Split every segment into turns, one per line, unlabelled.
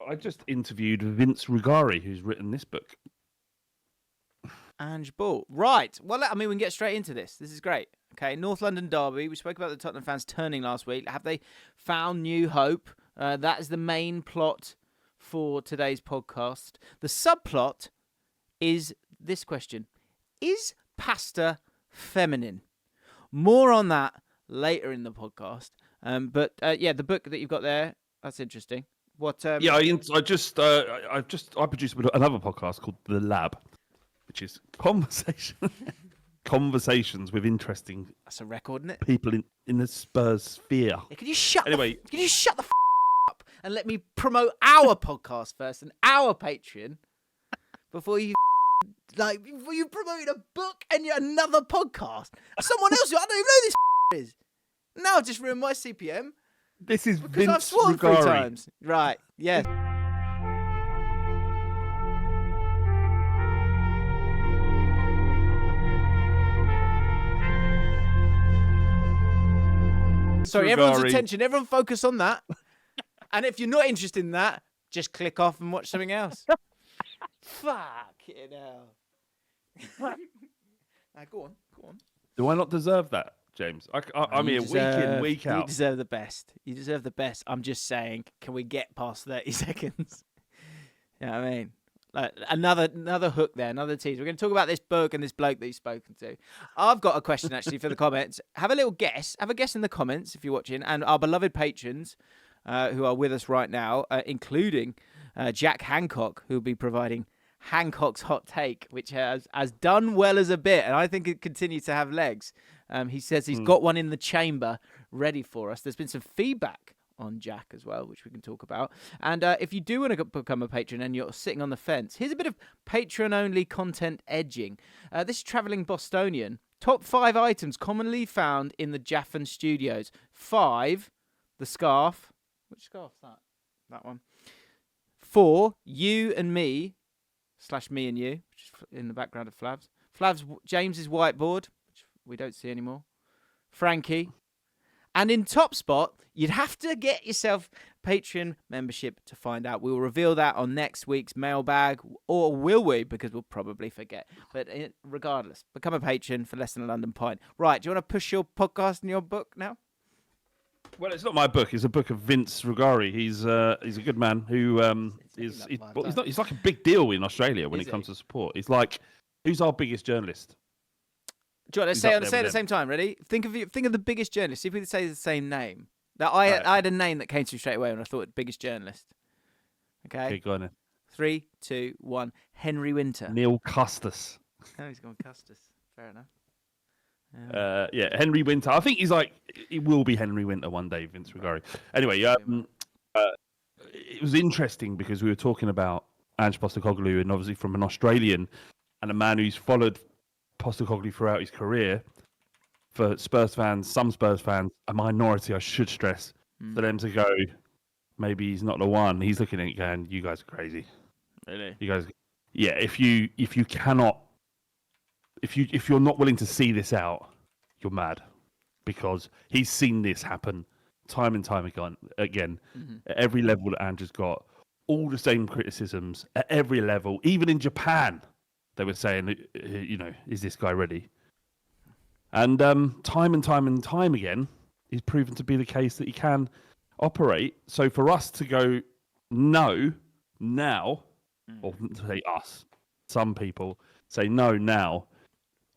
I just interviewed Vince Rugari, who's written this book.
Ange Ball. Right. Well, I mean, we can get straight into this. This is great. Okay, North London derby. We spoke about the Tottenham fans turning last week. Have they found new hope? That is the main plot for today's podcast. The subplot is this question. Is pasta feminine? More on that later in the podcast. But the book that you've got there, that's interesting. What?
I produced another podcast called The Lab, which is conversations with interesting.
That's a record, isn't it?
People in the Spurs sphere.
Yeah, can you shut
the
up and let me promote our podcast first and our Patreon before you promoted a book and another podcast? Someone else who I don't even know who this is. Now I've just ruined my CPM.
This is
because
Vince
I've sworn
Rugari.
3 times. Right, yeah. Sorry, everyone's attention. Everyone focus on that. And if you're not interested in that, just click off and watch something else. Fuck it hell. Go on.
Do I not deserve that, James? I'm here week in, week out.
You deserve the best. I'm just saying, can we get past 30 seconds? You know what I mean? Like, another hook there, another tease. We're going to talk about this book and this bloke that you've spoken to. I've got a question, actually, for the comments. Have a little guess. Have a guess in the comments if you're watching. And our beloved patrons who are with us right now, including Jack Hancock, who will be providing Hancock's hot take, which has done well as a bit, and I think it continues to have legs. He says he's got one in the chamber ready for us. There's been some feedback on Jack as well, which we can talk about. And if you do want to become a patron and you're sitting on the fence, here's a bit of Patreon-only content edging. This is Travelling Bostonian. Top 5 items commonly found in the Jaffin Studios. 5, the scarf. Which scarf's that? That one. 4, you and me, / me and you, which is in the background of Flav's. James's whiteboard, which we don't see anymore. Frankie. And in top spot, you'd have to get yourself Patreon membership to find out. We'll reveal that on next week's mailbag, or will we? Because we'll probably forget. But regardless, become a patron for less than a London pint. Right, do you want to push your podcast and your book now?
Well, it's not my book. It's a book of Vince Rugari. He's a good man who he's like a big deal in Australia when it comes to support. He's like, who's our biggest journalist?
Do you want to say at the same time? Ready? Think of the biggest journalist. See if we can say the same name. I had a name that came to me straight away when I thought biggest journalist. Okay,
go on then.
3, 2, 1. Henry Winter.
Neil Custis.
Oh, he's gone Custis. Fair enough.
Henry Winter. I think it will be Henry Winter one day, Vince Rugari. Anyway, it was interesting because we were talking about Ange Postecoglou, and obviously from an Australian and a man who's followed Postecoglou throughout his career. For Spurs fans, some Spurs fans, a minority, I should stress, for them to go, maybe he's not the one. He's looking at it going, you guys are crazy.
Really?
You guys, yeah. If you're not willing to see this out, you're mad, because he's seen this happen time and time again at every level that Ange's got. All the same criticisms at every level, even in Japan. They were saying, is this guy ready? And time and time again, he's proven to be the case that he can operate. So for us to go no now, or say us, some people say no now,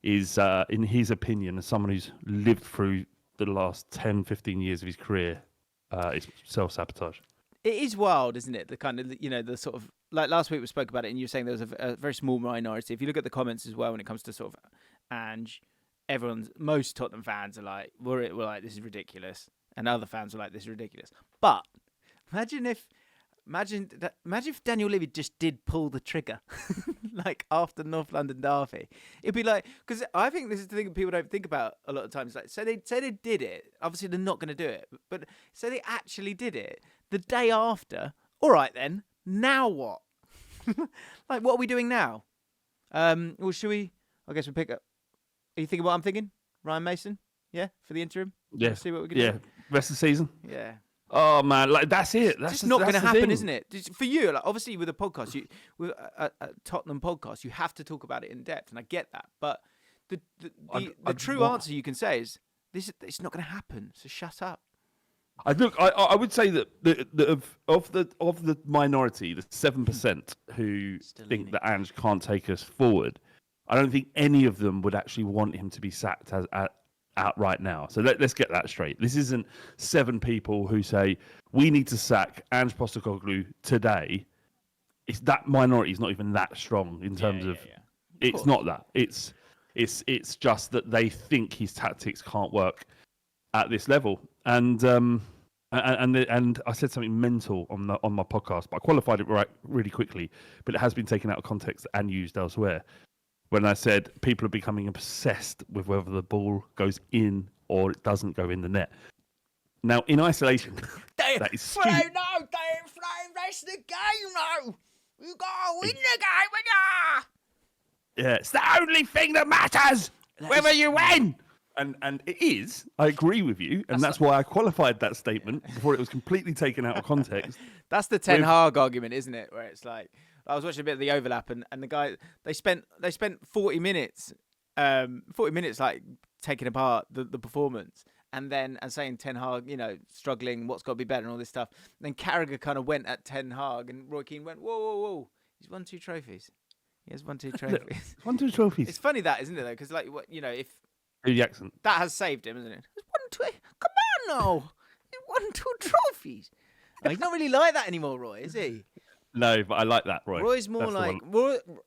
is, in his opinion, as someone who's lived through the last 10, 15 years of his career, it's self-sabotage. It
is wild, isn't it? The kind of, the sort of, like last week we spoke about it and you were saying there was a very small minority. If you look at the comments as well when it comes to sort of Ange, most Tottenham fans are like, we're like, this is ridiculous. And other fans are like, this is ridiculous. But imagine if Daniel Levy just did pull the trigger, like after North London derby. It'd be like, because I think this is the thing that people don't think about a lot of times. Like, so they say they did it. Obviously, they're not going to do it. But say they actually did it the day after. All right, then. Now what? Like, what are we doing now? Well, should we? I guess we pick up. Are you thinking what I'm thinking? Ryan Mason? Yeah, for the interim.
Yeah.
See what we can do.
Rest of the season.
Yeah.
Oh man, like that's it. That's
It's just not going to happen,
thing.
isn't it? For you, like obviously with a podcast, with a Tottenham podcast, you have to talk about it in depth, and I get that. But the true answer you can say is it's not going to happen. So shut up.
I would say that of the minority, the 7% who think that Ange can't take us forward, I don't think any of them would actually want him to be sacked out right now. So let's get that straight. This isn't 7 people who say we need to sack Ange Postecoglou today. It's that minority is not even that strong in terms of it's not that. It's just that they think his tactics can't work at this level. And I said something mental on my podcast, but I qualified it really quickly. But it has been taken out of context and used elsewhere. When I said people are becoming obsessed with whether the ball goes in or it doesn't go in the net. Now, in isolation, that is stupid.
No, Flav, that's the game, though. You gotta win the game,
yeah, it's the only thing that matters. Whether you win. And it is. I agree with you, and that's why I qualified that statement before it was completely taken out of context.
That's the Ten Hag argument, isn't it? Where it's like I was watching a bit of the overlap, and the guy they spent 40 minutes like taking apart the performance, and saying Ten Hag, struggling, what's got to be better, and all this stuff. And then Carragher kind of went at Ten Hag, and Roy Keane went, whoa, he's won 2 trophies. He has won 2 trophies.
Won 2 trophies.
It's funny that, isn't it? Though, because if
the accent.
That has saved him, isn't it? Come on now. He won 2 trophies. He's not really like that anymore, Roy, is he?
No, but I like that, Roy.
Roy's more like...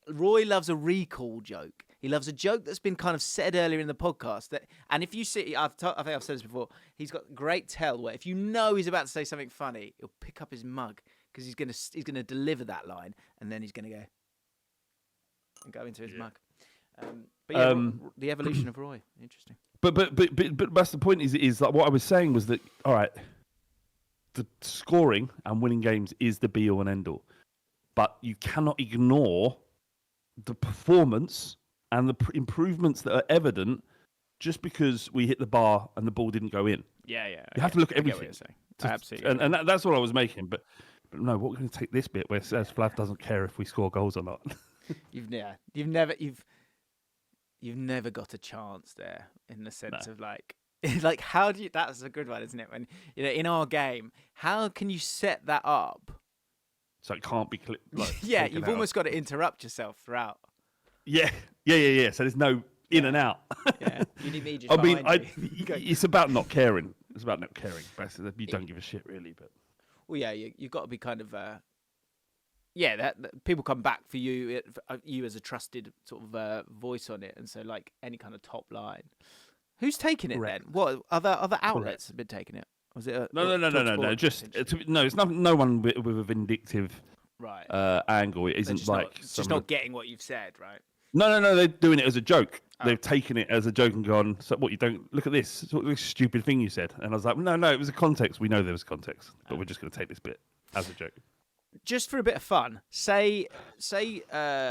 Roy loves a recall joke. He loves a joke that's been kind of said earlier in the podcast. And if you see... I think I've said this before. He's got great tell where if you know he's about to say something funny, he'll pick up his mug because he's gonna deliver that line and then he's going to go... and go into his mug. But the evolution of Roy, interesting.
But that's the point. Is like what I was saying was that all right, the scoring and winning games is the be all and end all, but you cannot ignore the performance and the improvements that are evident just because we hit the bar and the ball didn't go in.
Yeah.
You have to look at everything.
Absolutely,
and that's what I was making. But no, we're going to take this bit where it says Flav doesn't care if we score goals or not.
You've never got a chance there in the sense of like how do you? That's a good one, isn't it? When in our game, how can you set that up
so it can't be
yeah, you've almost got to interrupt yourself throughout.
Yeah. So there's no in and out.
Yeah, you need me just
it's about not caring. It's about not caring. You don't give a shit really, but
well, yeah, you've got to be kind of that people come back for you as a trusted sort of voice on it, and so like any kind of top line. Who's taking it then? What other outlets have been taking it? Was it
no? Just it's no one with a vindictive angle. It isn't
just not getting what you've said, right?
No. They're doing it as a joke. They've taken it as a joke and gone. So what? You don't look at this. This stupid thing you said. And I was like, no. It was a context. We know there was context, but we're just going to take this bit as a joke.
Just for a bit of fun, say Ange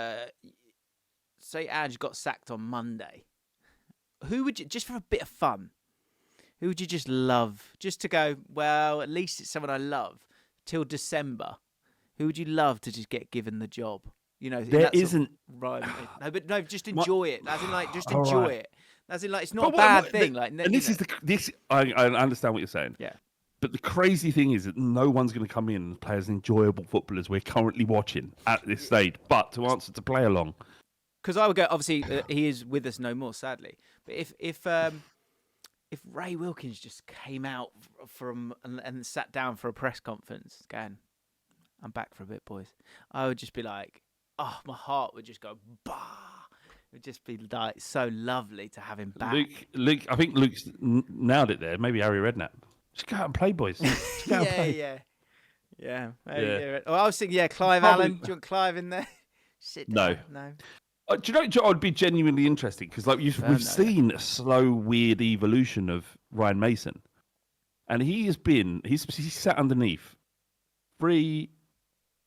got sacked on Monday. Who would you, just for a bit of fun, who would you just love? Just to go, well, at least it's someone I love till December. Who would you love to just get given the job?
There isn't.
Right. No, just enjoy it. As in, like, just enjoy it. As in, like, it's not a bad thing.
And this I understand what you're saying.
Yeah.
But the crazy thing is that no one's going to come in and play as enjoyable football as we're currently watching at this stage. But to answer to play along,
because I would go. Obviously, he is with us no more, sadly. But if Ray Wilkins just came out and sat down for a press conference, going, "I'm back for a bit, boys," I would just be like, "Oh, my heart would just go bah." It would just be like so lovely to have him back.
Luke, I think Luke's nailed it there. Maybe Harry Redknapp. Just go out and play, boys. Just go out and play.
Yeah. Oh, I was thinking, Clive Allen. Do you want Clive in there? Sit down. No.
Do you know what would be genuinely interesting? Because we've seen a slow, weird evolution of Ryan Mason. And he's sat underneath 3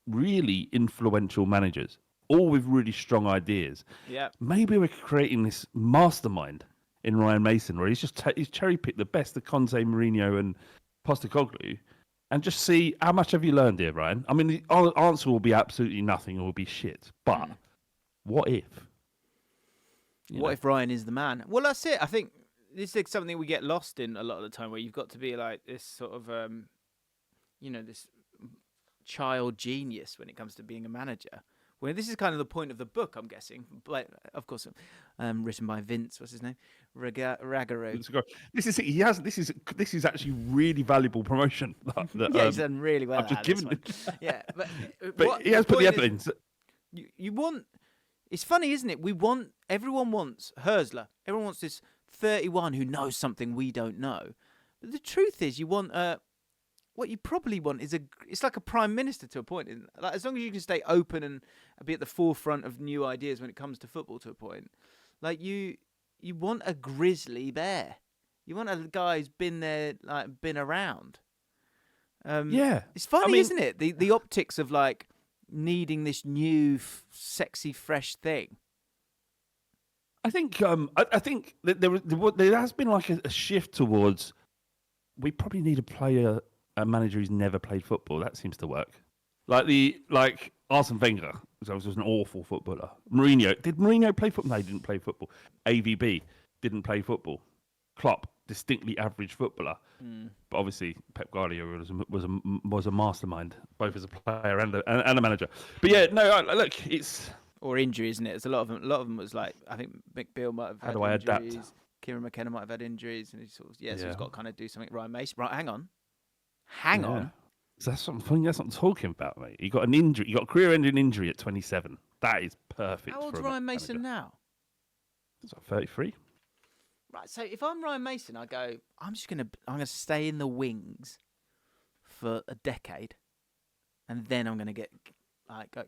really influential managers, all with really strong ideas.
Yeah.
Maybe we're creating this mastermind in Ryan Mason, where he's cherry picked the best of Conte, Mourinho, and Postecoglou, and just see how much have you learned here, Ryan. I mean, the answer will be absolutely nothing. It will be shit. But what if?
What if Ryan is the man? Well, that's it. I think this is something we get lost in a lot of the time, where you've got to be like this sort of, this child genius when it comes to being a manager. Well, this is kind of the point of the book, I'm guessing. But of course, written by Vince. What's his name? Ragaro.
This is actually really valuable promotion.
Yeah, he's done really well.
I've just given it.
Yeah, but
he has put the evidence.
You want. It's funny, isn't it? Everyone wants Herzler. Everyone wants this 31 who knows something we don't know. But the truth is, you want what you probably want is it's like a prime minister to a point. Like, as long as you can stay open and be at the forefront of new ideas when it comes to football to a point, like you want a grizzly bear. You want a guy who's been there, like been around.
Yeah,
it's funny, isn't it? The optics of like needing this new, sexy, fresh thing.
I think that there has been like a shift towards. We probably need a manager who's never played football. That seems to work. Like Arsene Wenger was an awful footballer. Did Mourinho play football? No, he didn't play football. AVB didn't play football. Klopp, distinctly average footballer. But obviously Pep Guardiola was a mastermind, both as a player and a manager. But yeah, no, look, it's
or injury, isn't it? It's a lot of them was like, I think Mick Beale might have had
how do I
injuries.
adapt?
Kieran McKenna might have had injuries, and so he's got to kind of do something. Ryan Mason, right? Hang on.
So that's what I'm talking about, mate. You got an injury. You got a career-ending injury at 27. That is perfect.
How old's Ryan Mason now?
He's like 33.
Right. So if I'm Ryan Mason, I go, I'm gonna stay in the wings for a decade, and then I'm gonna get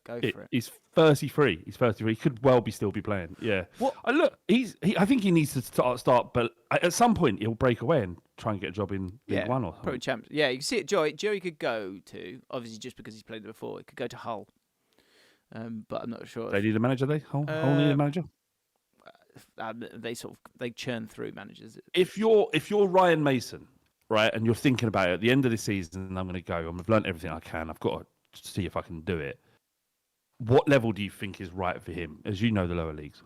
go for it.
He's 33. He could well still be playing. Yeah.
What?
I think he needs to start, but at some point he'll break away and try and get a job in League One or something.
Pro Champs. Yeah, you can see it. Joey could go to, obviously just because he's played there before. He could go to Hull, but I'm not sure.
They need a manager. Hull need a manager.
They churn through managers.
If you're Ryan Mason, right, and you're thinking about it at the end of the season, I'm going to go. I've learned everything I can. I've got to see if I can do it. What level do you think is right for him? As you know, the lower leagues.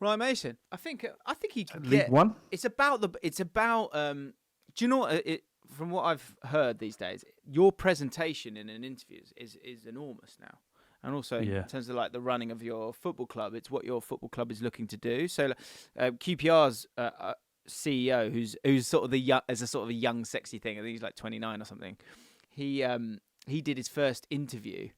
Ryan Mason, I think he can
League One.
It's about. Do you know what? From what I've heard these days, your presentation in an interview is enormous now, and also in terms of like the running of your football club, it's what your football club is looking to do. So, QPR's CEO, who's sort of as a sort of a young, sexy thing. I think he's like 29 or something. He did his first interview,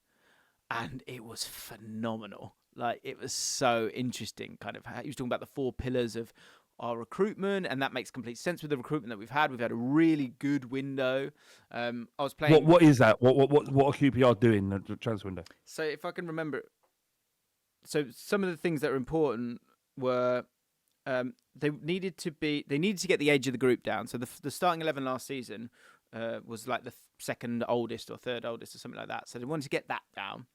and it was phenomenal. Like, it was so interesting. Kind of, he was talking about the 4 pillars of our recruitment, and that makes complete sense with the recruitment that we've had. We've had a really good window. I was playing.
What is that? What are QPR doing in the transfer window?
So, if I can remember, so some of the things that are important were they needed to get the age of the group down. So the starting 11 last season was like the second oldest or third oldest or something like that. So they wanted to get that down.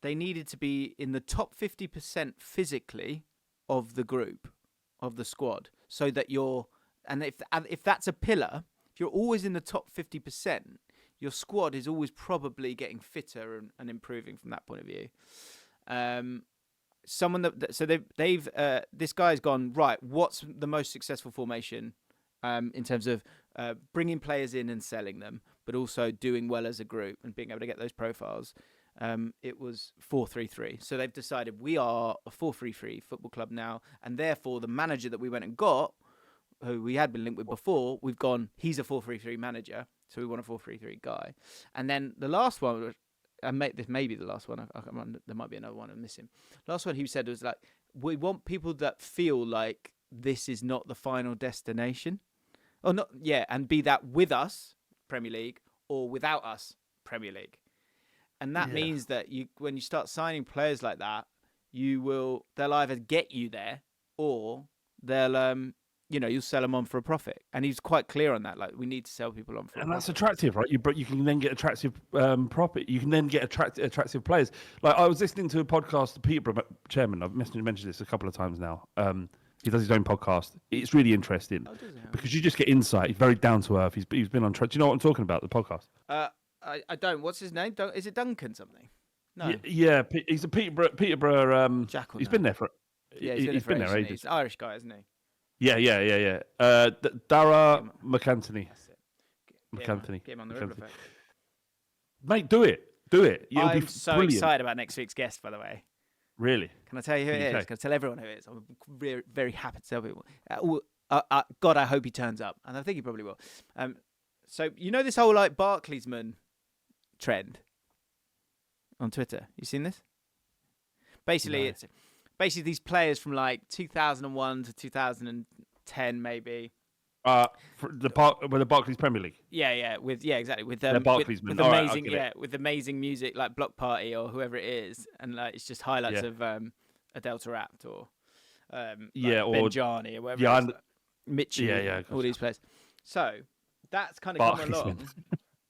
They needed to be in the top 50% physically of the group, of the squad, so that if that's a pillar, if you're always in the top 50%, your squad is always probably getting fitter and improving from that point of view. This guy's gone, right, what's the most successful formation in terms of bringing players in and selling them, but also doing well as a group and being able to get those profiles. It was 4-3-3. So they've decided we are a 4-3-3 football club now, and therefore the manager that we went and got, who we had been linked with before, we've gone, he's a 4-3-3 manager, so we want a 4-3-3 guy. And then the last one, this may be the last one, I can't remember, there might be another one I'm missing. Last one he said was like, we want people that feel like this is not the final destination. Or not, and be that with us, Premier League, or without us, Premier League. And that means that when you start signing players like that, they'll either get you there, or they'll you'll sell them on for a profit. And he's quite clear on that. Like, we need to sell people on for a profit.
And that's attractive, right? You can then get attractive profit. You can then get attractive players. Like, I was listening to a podcast, the Peterborough chairman, I've mentioned this a couple of times now, He does his own podcast. It's really interesting because you just get insight. He's very down to earth. He's been on. Do you know what I'm talking about? The podcast.
I don't. What's his name? Is it Duncan something? No.
Yeah. He's a Peterborough.
Jackal.
He's been there for.
Yeah, he's been there ages. He's an Irish guy, isn't he?
Yeah. Dara McAnthony.
Get him on the Ripple Effect.
Mate, do it.
I'm so excited about next week's guest, by the way.
Really?
Can I tell you who it is? Can I tell everyone who it is? I'm very, very happy to tell people. God, I hope he turns up, and I think he probably will. So you know this whole like Barclaysman trend on Twitter. You seen this? Basically, it's these players from like 2001 to 2010, maybe.
The Barclays Premier League.
Exactly. With with amazing music like Block Party or whoever it is, and like it's just highlights of Adelta Rapt or or Benjani or whatever. Mitchell, all these players. So that's kind of come along,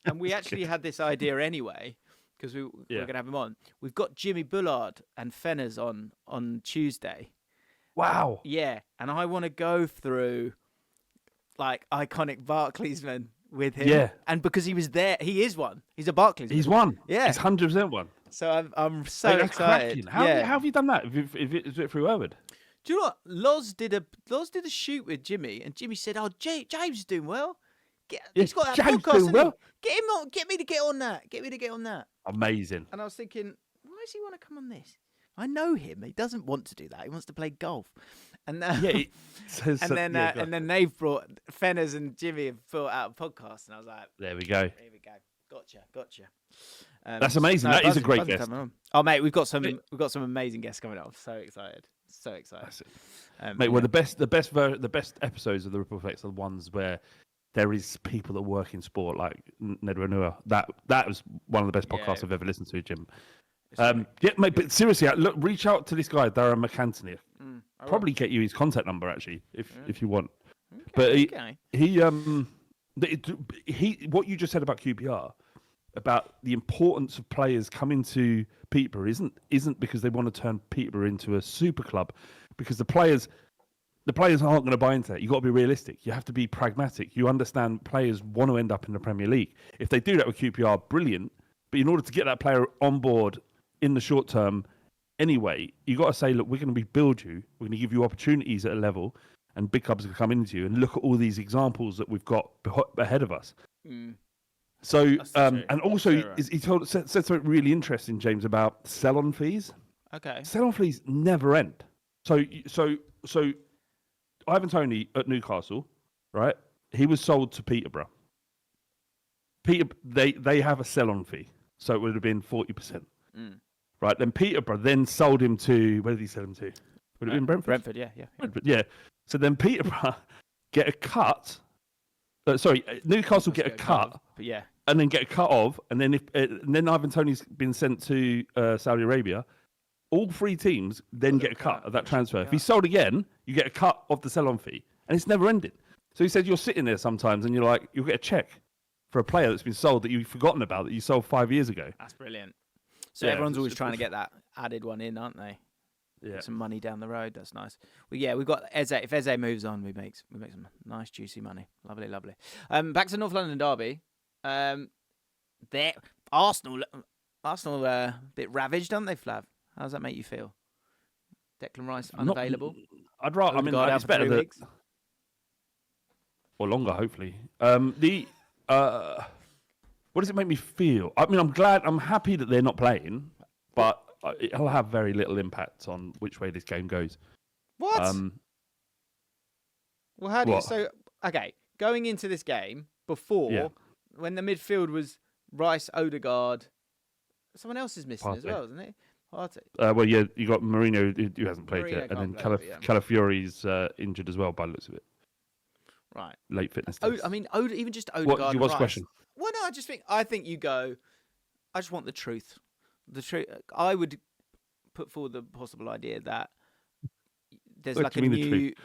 and we actually had this idea anyway because we're going to have him on. We've got Jimmy Bullard and Fenners on Tuesday.
Wow.
Yeah, and I want to go through like iconic Barclaysmen with him. Yeah. And because he was there, he is one. He's a Barclaysman.
He's one.
Yeah.
He's 100% one.
So I'm so excited.
How have you done that? Is it through Irwood?
Do you know what? Loz did a shoot with Jimmy, and Jimmy said, "Oh, James is doing well. He's got that
James
podcast.
Doing well.
Get him on. Get me to get on that.
Amazing."
And I was thinking, why does he want to come on this? I know him. He doesn't want to do that. He wants to play golf. And and then they've brought Fenners and Jimmy have brought out a podcast, and I was like,
there we go.
Gotcha.
That's amazing. That is a great guest.
Oh mate, we've got some amazing guests coming up. So excited.
That's it. Mate, well the best episodes of the Ripple Effects are the ones where there is people that work in sport, like Ned Renua. That was one of the best podcasts I've ever listened to, Jim. Mate, but seriously, look, reach out to this guy, Darren McAnthony. Probably get you his contact number actually, if you want. Okay, but he what you just said about QPR, about the importance of players coming to Peterborough isn't because they want to turn Peterborough into a super club, because the players aren't going to buy into that. You've got to be realistic. You have to be pragmatic. You understand players want to end up in the Premier League. If they do that with QPR, brilliant. But in order to get that player on board in the short term, anyway, you got to say, look, we're going to rebuild you. We're going to give you opportunities at a level, and big clubs can come into you. And look at all these examples that we've got ahead of us. So, and also, he said something really interesting, James, about sell-on fees.
Okay.
Sell-on fees never end. So Ivan Toney at Newcastle, right? He was sold to Peterborough. They have a sell-on fee, so it would have been 40%. Right, then Peterborough then sold him to, where did he sell him to? Would it have been Brentford?
Brentford, yeah.
Brentford, yeah. So then Peterborough get a cut. Newcastle get a cut.
But yeah.
And then get a cut of, and then then Ivan Toney's been sent to Saudi Arabia. All three teams then get a cut of that transfer. If he's sold again, you get a cut of the sell-on fee, and it's never ending. So he said you're sitting there sometimes, and you're like, you'll get a check for a player that's been sold that you've forgotten about, that you sold 5 years ago.
That's brilliant. So everyone's always trying to get that added one in, aren't they? Yeah. Get some money down the road. That's nice. Well, yeah, we've got Eze. If Eze moves on, we make some nice juicy money. Lovely. Back to North London derby. There, Arsenal a bit ravaged, aren't they, Flav? How does that make you feel? Declan Rice unavailable.
I'd rather. It's better than or longer, hopefully. What does it make me feel? I mean, I'm happy that they're not playing, but it'll have very little impact on which way this game goes.
What? Well, how do you... So, okay, going into this game, before, when the midfield was Rice, Odegaard, someone else is missing as well, isn't it?
Well, yeah, you got Mourinho, who hasn't played yet, and then Calafiori's injured as well, by the looks of it.
Right.
Late fitness test.
Even just Odegaard and
What's the
Rice.
question?
Well, no, I think you go, I just want the truth. I would put forward the possible idea that there's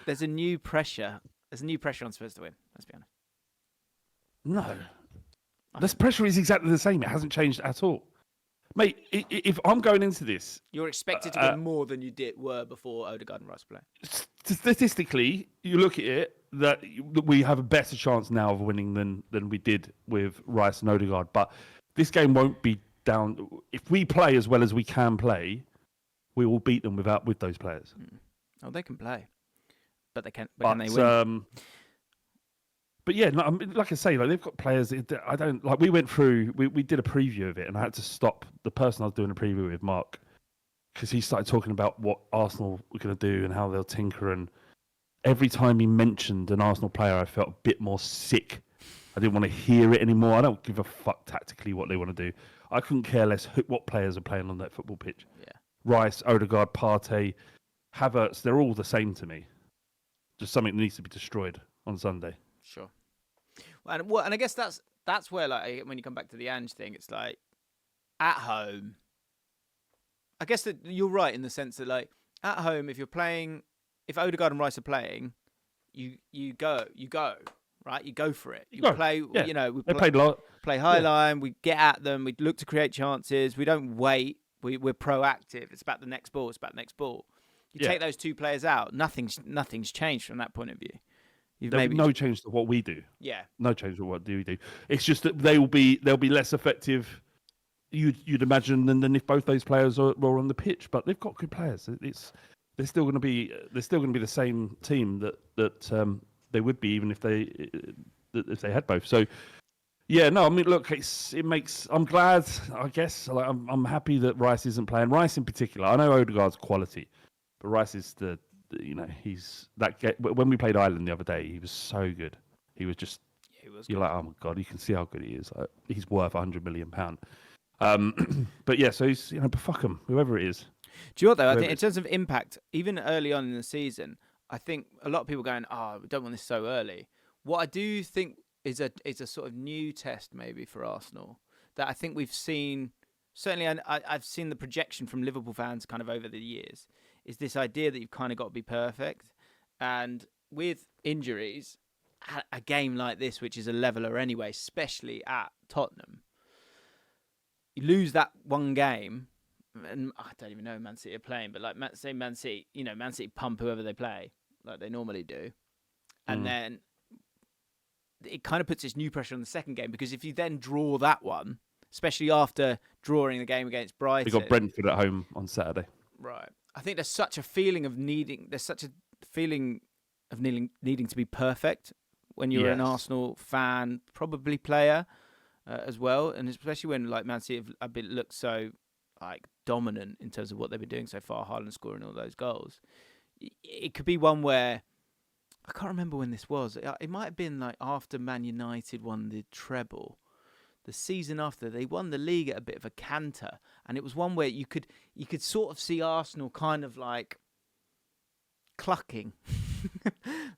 there's a new pressure. There's a new pressure on Spurs to win. Let's be honest.
No. This pressure is exactly the same. It hasn't changed at all. Mate, if I'm going into this...
You're expected to win more than you were before Odegaard and Rice play.
statistically, you look at it, that we have a better chance now of winning than we did with Rice and Odegaard. But this game won't be down. If we play as well as we can play, we will beat them with those players.
Oh, they can play, but can they win?
But yeah, no, I mean, like I say, like they've got players. I don't like. We went through. We did a preview of it, and I had to stop the person I was doing a preview with, Mark, because he started talking about what Arsenal were going to do and how they'll tinker. And every time he mentioned an Arsenal player, I felt a bit more sick. I didn't want to hear it anymore. I don't give a fuck tactically what they want to do. I couldn't care less what players are playing on that football pitch.
Yeah.
Rice, Odegaard, Partey, Havertz, they're all the same to me. Just something that needs to be destroyed on Sunday.
Sure. And I guess that's where, like, when you come back to the Ange thing, it's like at home. I guess that you're right in the sense that, like, at home, if Odegaard and Rice are playing, you go, right? You go for it. You play.
Yeah.
You know, we
play
high line. We get at them. We look to create chances. We don't wait. We're proactive. It's about the next ball. You take those two players out. Nothing's changed from that point of view.
There'll be no change to what we do.
Yeah.
No change to what we do. It's just that they'll be less effective, you'd imagine, than if both those players were on the pitch. But they've got good players. They're still going to be the same team that they would be even if they had both. So yeah, no, I mean, look, it makes. I'm glad. I guess like, I'm happy that Rice isn't playing. Rice in particular. I know Odegaard's quality, but Rice is he's that. When we played Ireland the other day, he was so good. He was just.
Yeah, he was.
You're like, oh my god, you can see how good he is. Like, he's worth £100 million. But yeah, so he's but fuck him, whoever it is.
Do you know what though? I think in terms of impact, even early on in the season, I think a lot of people going, "Oh, we don't want this so early." What I do think is a sort of new test maybe for Arsenal that I think we've seen. Certainly, I've seen the projection from Liverpool fans kind of over the years. Is this idea that you've kind of got to be perfect, and with injuries, a game like this, which is a leveler anyway, especially at Tottenham, you lose that one game, and I don't even know who Man City are playing, but like say Man City, Man City pump whoever they play like they normally do, and then it kind of puts this new pressure on the second game because if you then draw that one, especially after drawing the game against Brighton,
we got Brentford at home on Saturday.
Right. I think there's such a feeling of needing to be perfect when you're an Arsenal fan, probably player as well, and especially when like Man City have looked so like dominant in terms of what they've been doing so far, Haaland scoring all those goals. It could be one where I can't remember when this was. It might have been like after Man United won the treble. The season after, they won the league at a bit of a canter, and it was one where you could sort of see Arsenal kind of like clucking,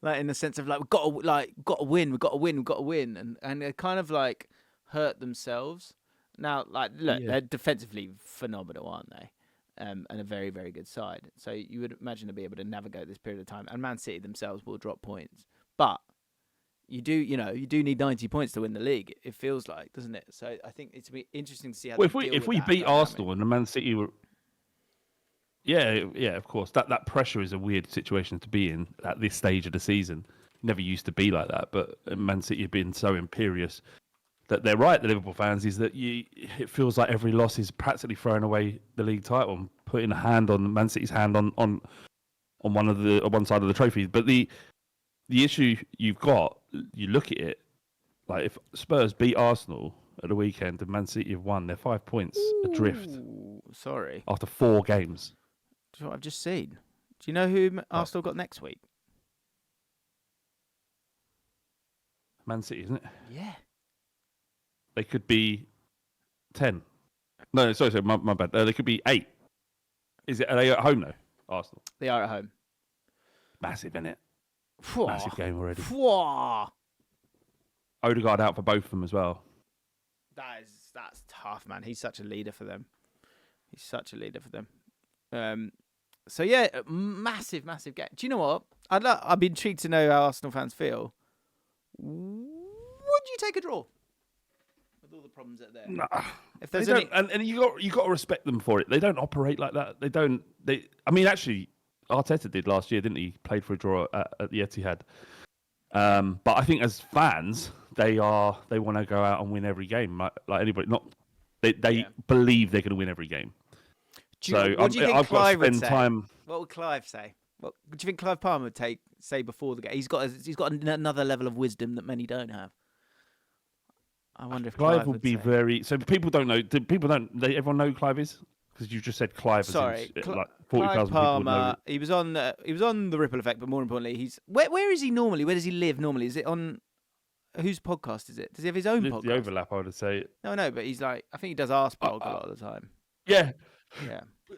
like in the sense of like we've got to win, and they kind of like hurt themselves. Now, like look, they're defensively phenomenal, aren't they? And a very, very good side. So you would imagine they'll be able to navigate this period of time, and Man City themselves will drop points, but. You do need 90 points to win the league. It feels like, doesn't it? So I think it's be interesting to see how.
Well, if we beat Arsenal and the Man City were, of course that pressure is a weird situation to be in at this stage of the season. Never used to be like that, but Man City have been so imperious that they're right. The Liverpool fans is that it feels like every loss is practically throwing away the league title and putting a hand on Man City's hand on one side of the trophy. But the issue you've got, you look at it, like if Spurs beat Arsenal at the weekend and Man City have won, they're 5 points adrift.
Sorry.
After 4 games.
Do you know what I've just seen? Do you know who Arsenal got next week?
Man City, isn't it?
Yeah.
They could be 10. No, sorry, my bad. They could be 8. Are they at home though, Arsenal?
They are at home.
Massive, innit?
Whoa.
Massive game already.
Whoa.
Odegaard out for both of them as well.
That's tough, man. He's such a leader for them. So yeah, massive game. Do you know what? I'd be intrigued to know how Arsenal fans feel. Would you take a draw with all the problems that are there?
Nah.
If there's
and you got to respect them for it. They don't operate like that. I mean, actually, Arteta did last year, didn't he? Played for a draw at the Etihad. But I think as fans, they want to go out and win every game, like anybody. They believe they're going to win every game.
What do you think
I've got
Clive
to spend
would say?
time.
What would Clive say? What do you think Clive Palmer would say before the game? He's got another level of wisdom that many don't have. I wonder if Clive
would be very. So people don't know. Everyone know who Clive is? Because you just said Clive.
Sorry,
like 40,000 people know.
He was on the Ripple Effect, but more importantly, he's where is he normally? Where does he live normally? Is it on whose podcast is it? Does he have his own podcast?
The Overlap, I would say.
No, but he's like, I think he does Arsblog a lot of the time.
Yeah,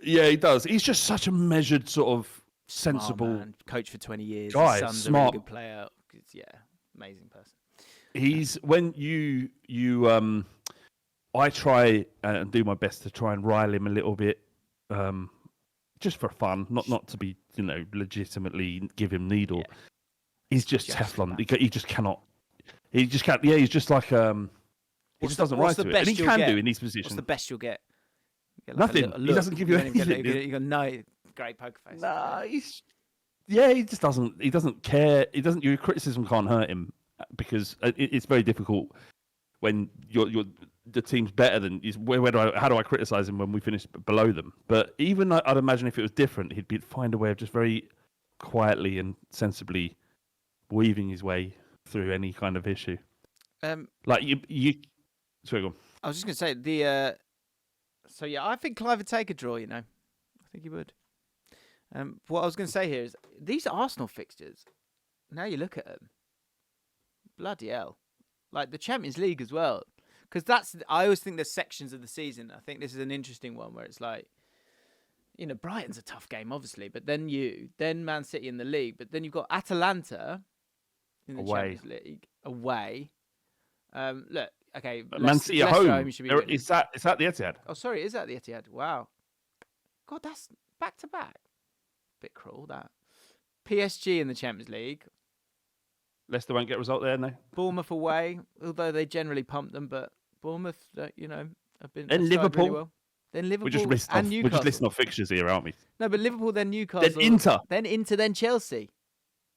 he does. He's just such a measured, sort of sensible
man. Coach for 20 years.
guy.
His son's
Smart,
a really good player. Yeah, amazing person.
He's when you I try and do my best to try and rile him a little bit, just for fun, not to be legitimately give him needle. Yeah. He's just Teflon. He just cannot. He just can't. Yeah, he's just like he just doesn't rise to it, and he can do in these positions.
What's the best you'll get? Like
nothing. He doesn't give you anything.
You go, no, great poker face.
Nah, he just doesn't. He doesn't care. He doesn't. Your criticism can't hurt him because it's very difficult when the team's better than. How do I criticize him when we finish below them? But even I'd imagine if it was different, he'd find a way of just very quietly and sensibly weaving his way through any kind of issue. Like you. Sorry, go on.
I was just going to say So yeah, I think Clive would take a draw. I think he would. What I was going to say here is these Arsenal fixtures. Now you look at them, bloody hell! Like the Champions League as well, because I always think there's sections of the season. I think this is an interesting one where it's like, Brighton's a tough game, obviously, but then Man City in the league, but then you've got Atalanta in the Champions League away. Look. Okay,
Man City at home. Is that the Etihad?
Oh, sorry, is that the Etihad? Wow. God, that's back to back. Bit cruel that. PSG in the Champions League.
Leicester won't get a result there, no.
Bournemouth away, although they generally pump them, but Bournemouth, have been.
Then Liverpool.
Really well. Then Liverpool.
We're just listing off fixtures here, aren't we?
No, but Liverpool, then Newcastle.
Then Inter.
Then Chelsea.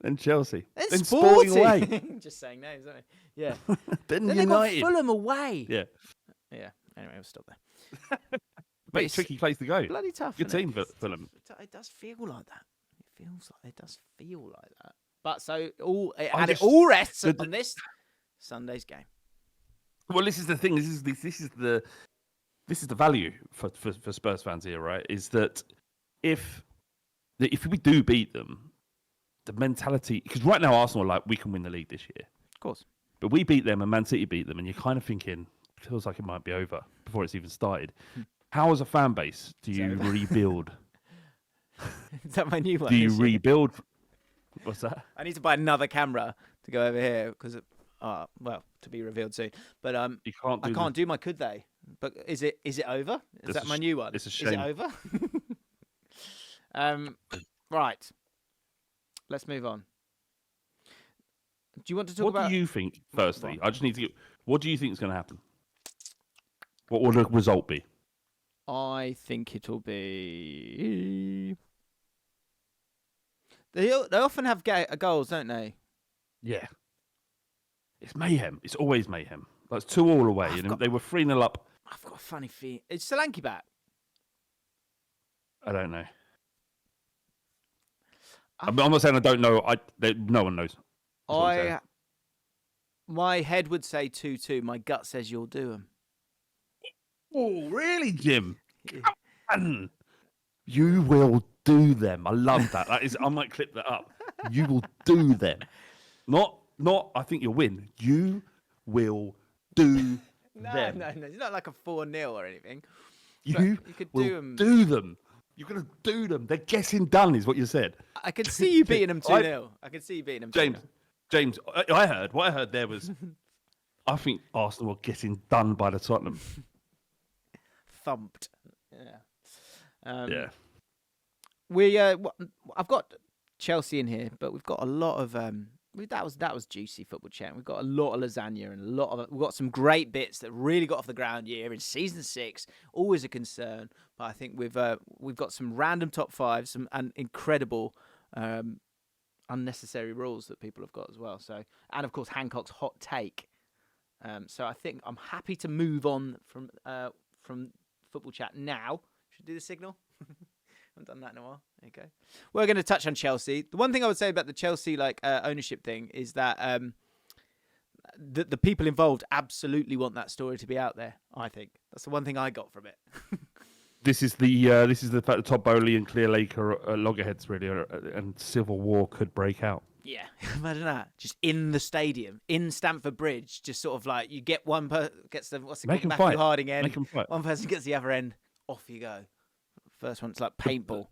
Then Chelsea.
Then
Sporting away.
Just saying names, aren't they? Yeah.
then
United.
United.
Got Fulham away.
Yeah.
Yeah. Anyway, we'll stop there.
But it's a tricky place to go.
Bloody tough.
Good team, Fulham.
It does feel like that. It does feel like that. But so it all rests on this Sunday's game. Well,
this is the thing. This is the value for Spurs fans here, right? Is that if we do beat them, the mentality, because right now Arsenal are like, we can win the league this year.
Of course.
But we beat them and Man City beat them, and you're kind of thinking, feels like it might be over before it's even started. How, as a fan base, do you rebuild?
Is that my new one?
Do you rebuild? What's that?
I need to buy another camera to go over here because, to be revealed soon. But
you can't. I
can't do my could they? But is it over? Is that my new one?
It's a shame.
Is it over? Right. Let's move on. Do you want to talk about?
What do you think? Firstly, I just need to get. What do you think is going to happen? What will the result be?
I think it'll be. They often have goals, don't they?
Yeah. It's mayhem. It's always mayhem. That's 2-2 away. They were 3-0 up.
I've got a funny feeling. Is Solanke back?
I don't know. I'm not saying I don't know. No one knows.
My head would say 2-2. My gut says you'll do them.
Oh, really, Jim? Come on. You will do them. I love that. I might clip that up. You will do them. Not. I think you'll win. You will do them.
No. It's not like a 4-0 or anything.
You
could
will do them. You're going to do them. They're getting done, is what you said.
I could see you beating them 2-0. I could see you beating them 2-0.
James, what I heard there was, I think Arsenal are getting done by the Tottenham.
Thumped. Yeah.
Yeah.
I've got Chelsea in here, but we've got a lot of that was juicy football chat. We've got a lot of lasagna and we've got some great bits that really got off the ground here in season 6. Always a concern, but I think we've got some random top fives, and incredible unnecessary rules that people have got as well. So, and of course Hancock's hot take. So I think I'm happy to move on from football chat now. Should we do the signal? I haven't done that in a while. Okay. We're going to touch on Chelsea. The one thing I would say about the Chelsea ownership thing is that the people involved absolutely want that story to be out there. I think that's the one thing I got from it.
This is the fact that Todd Bowley and Clear Lake are loggerheads really, and civil war could break out.
Yeah, imagine that. Just in the stadium, in Stamford Bridge, just sort of like you get one person gets the Matthew Harding end, one person gets the other end, off you go. First one, it's like paintball.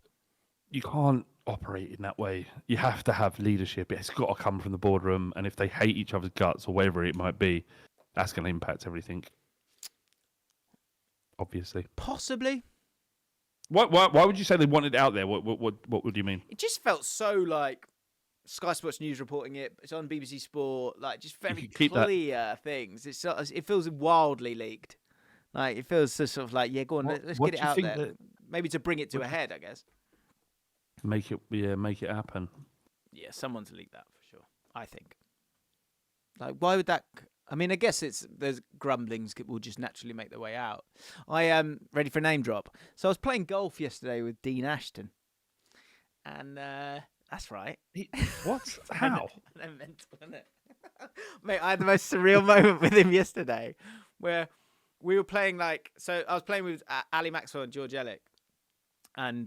You can't operate in that way. You have to have leadership. It's got to come from the boardroom, and if they hate each other's guts or whatever it might be, that's going to impact everything. Obviously,
possibly.
Why would you say they wanted it out there? What would you mean?
It just felt so like Sky Sports News reporting it. It's on BBC Sport. Like just very clear things. It feels wildly leaked. Like it feels sort of like go on, let's get it out there. Maybe to bring it to a head, I guess.
Make it happen.
Yeah, someone's leaked that for sure. I think. Like, why would that? I mean, I guess there's grumblings will just naturally make their way out. I am ready for a name drop. So I was playing golf yesterday with Dean Ashton, and that's right.
What? How?
They're mental, isn't it? Mate, I had the most surreal moment with him yesterday, where we were playing so I was playing with Ali Maxwell and George Ellick, and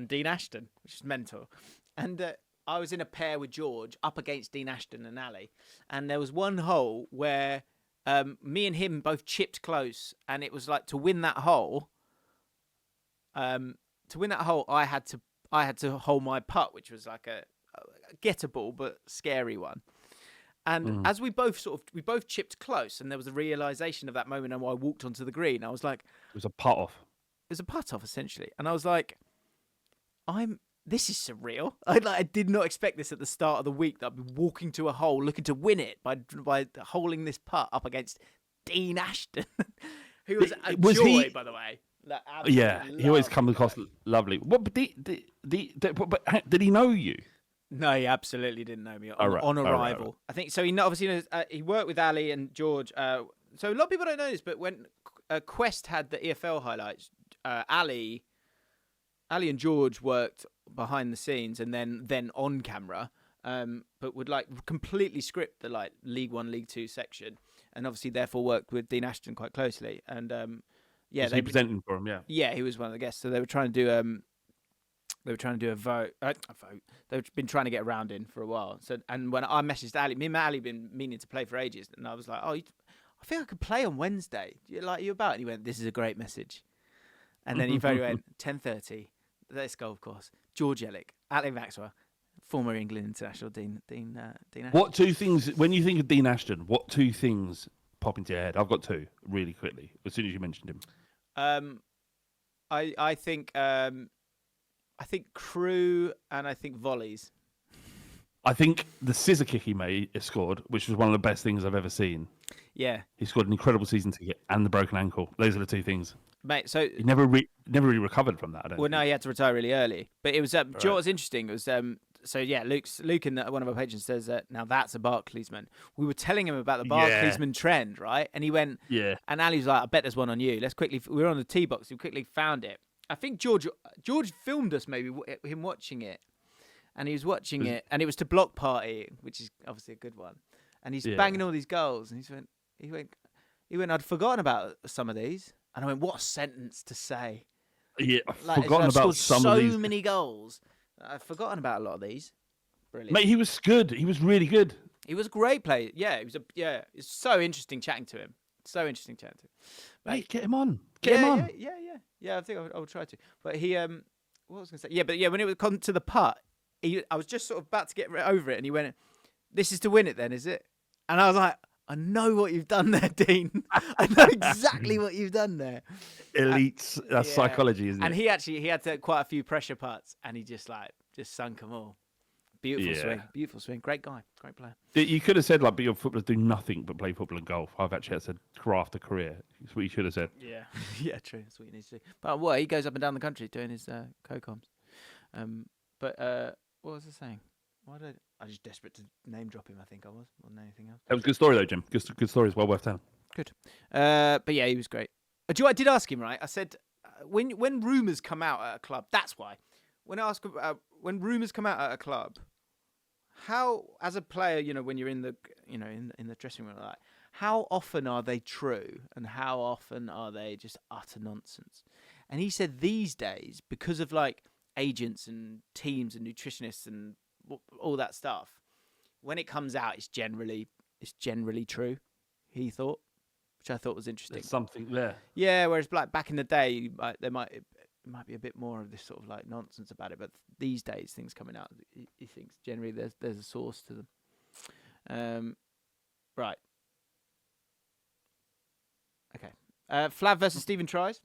Dean Ashton, which is mental, and. I was in a pair with George up against Dean Ashton and Ali, and there was one hole where me and him both chipped close, and it was like to win that hole. I had to hold my putt, which was like a gettable but scary one. And as we both chipped close, and there was a realization of that moment, and I walked onto the green, I was like,
it was a putt off.
It was a putt off essentially, and I was like, this is surreal. I did not expect this at the start of the week, that I'd be walking to a hole looking to win it by holding this putt up against Dean Ashton, who was a joy, by the way.
Yeah, he always comes across lovely. What? But did he know you?
No, he absolutely didn't know me on arrival. Right. I think so. He obviously knows, he worked with Ali and George. So a lot of people don't know this, but when Quest had the EFL highlights, Ali and George worked behind the scenes and then on camera, but would completely script the League 1, League 2 section, and obviously therefore worked with Dean Ashton quite closely. And
was he presenting for him? Yeah.
Yeah, he was one of the guests. So they were trying to do a vote. They've been trying to get a round in for a while. So, and when I messaged Ali, me and Ali been meaning to play for ages, and I was like, I think I could play on Wednesday. You about? And he went, "This is a great message." And then he very went 10:30. Let's go, of course. George Ellick, Ali Maxwell, former England international Dean Ashton.
What two things, when you think of Dean Ashton, what two things pop into your head? I've got two really quickly, as soon as you mentioned him.
I think crew and I think volleys.
I think the scissor kick he scored, which was one of the best things I've ever seen.
Yeah. He
scored an incredible season ticket and the broken ankle. Those are the two things.
Mate, so
he never really recovered from that. I don't think.
No, he had to retire really early. But it was. Do you know what's interesting? It was. So yeah, Luke in one of our patrons says that now that's a Barclaysman. We were telling him about the Barclaysman trend, right? And he went.
Yeah.
And Ali was like, "I bet there's one on you. Let's quickly." We were on the tee box. We quickly found it. I think George filmed us maybe him watching it, and he was watching it, and it was to Block Party, which is obviously a good one. And he's banging all these goals, and he went. I'd forgotten about some of these. And I went, what a sentence to say.
Yeah, I've forgotten about some of these.
So many goals. I've forgotten about a lot of these. Brilliant.
Mate, he was good. He was really good.
He was a great player. Yeah, it's so interesting chatting to him.
Mate, get him on. Get him on.
Yeah, I think I would try to. But he, what was I going to say? Yeah, when it was come to the putt, I was just sort of about to get over it, and he went, "This is to win it then, is it?" And I was like, I know what you've done there, Dean. I know exactly what you've done there.
Elite psychology, isn't it?
And he had quite a few pressure putts, and he just sunk them all. Beautiful swing. Great guy, great player.
You could have said, like, but your footballers do nothing but play football and golf. I've actually said craft a career. That's what you should have said.
Yeah, yeah, true. That's what you need to do. But he goes up and down the country doing his co-coms. But what was I saying? I was just desperate to name drop him. I think I was more than anything else.
That was a good story though, Jim. Good story. Well worth telling.
Good. But yeah, he was great. Do you know what I did ask him, right? I said when rumours come out at a club, that's why. When I ask when rumours come out at a club, how, as a player, when you're in the in the dressing room, like, how often are they true and how often are they just utter nonsense? And he said these days, because of like agents and teams and nutritionists and all that stuff, when it comes out, it's generally true. He thought, which I thought was interesting.
There's something there.
Yeah, whereas like back in the day, there might be a bit more of this sort of like nonsense about it, but these days things coming out, he thinks generally there's a source to them. Right. Okay. Flav versus Stephen Tries.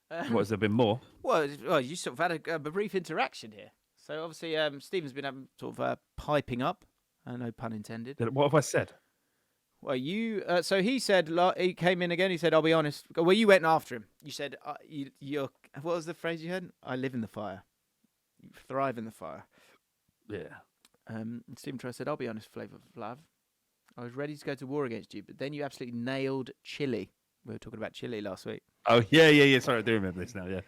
What, has there been more?
Well, you sort of had a brief interaction here. So obviously, Stephen's been sort of piping up. No pun intended.
What have I said?
Well, so he said, he came in again. He said, "I'll be honest." Well, you went after him. You said, "You're." What was the phrase you had? "I live in the fire. You thrive in the fire."
Yeah.
And Stephen Try said, "I'll be honest, Flav. I was ready to go to war against you, but then you absolutely nailed Chile. We were talking about Chile last week."
Oh yeah. Sorry, I do remember this now. Yeah.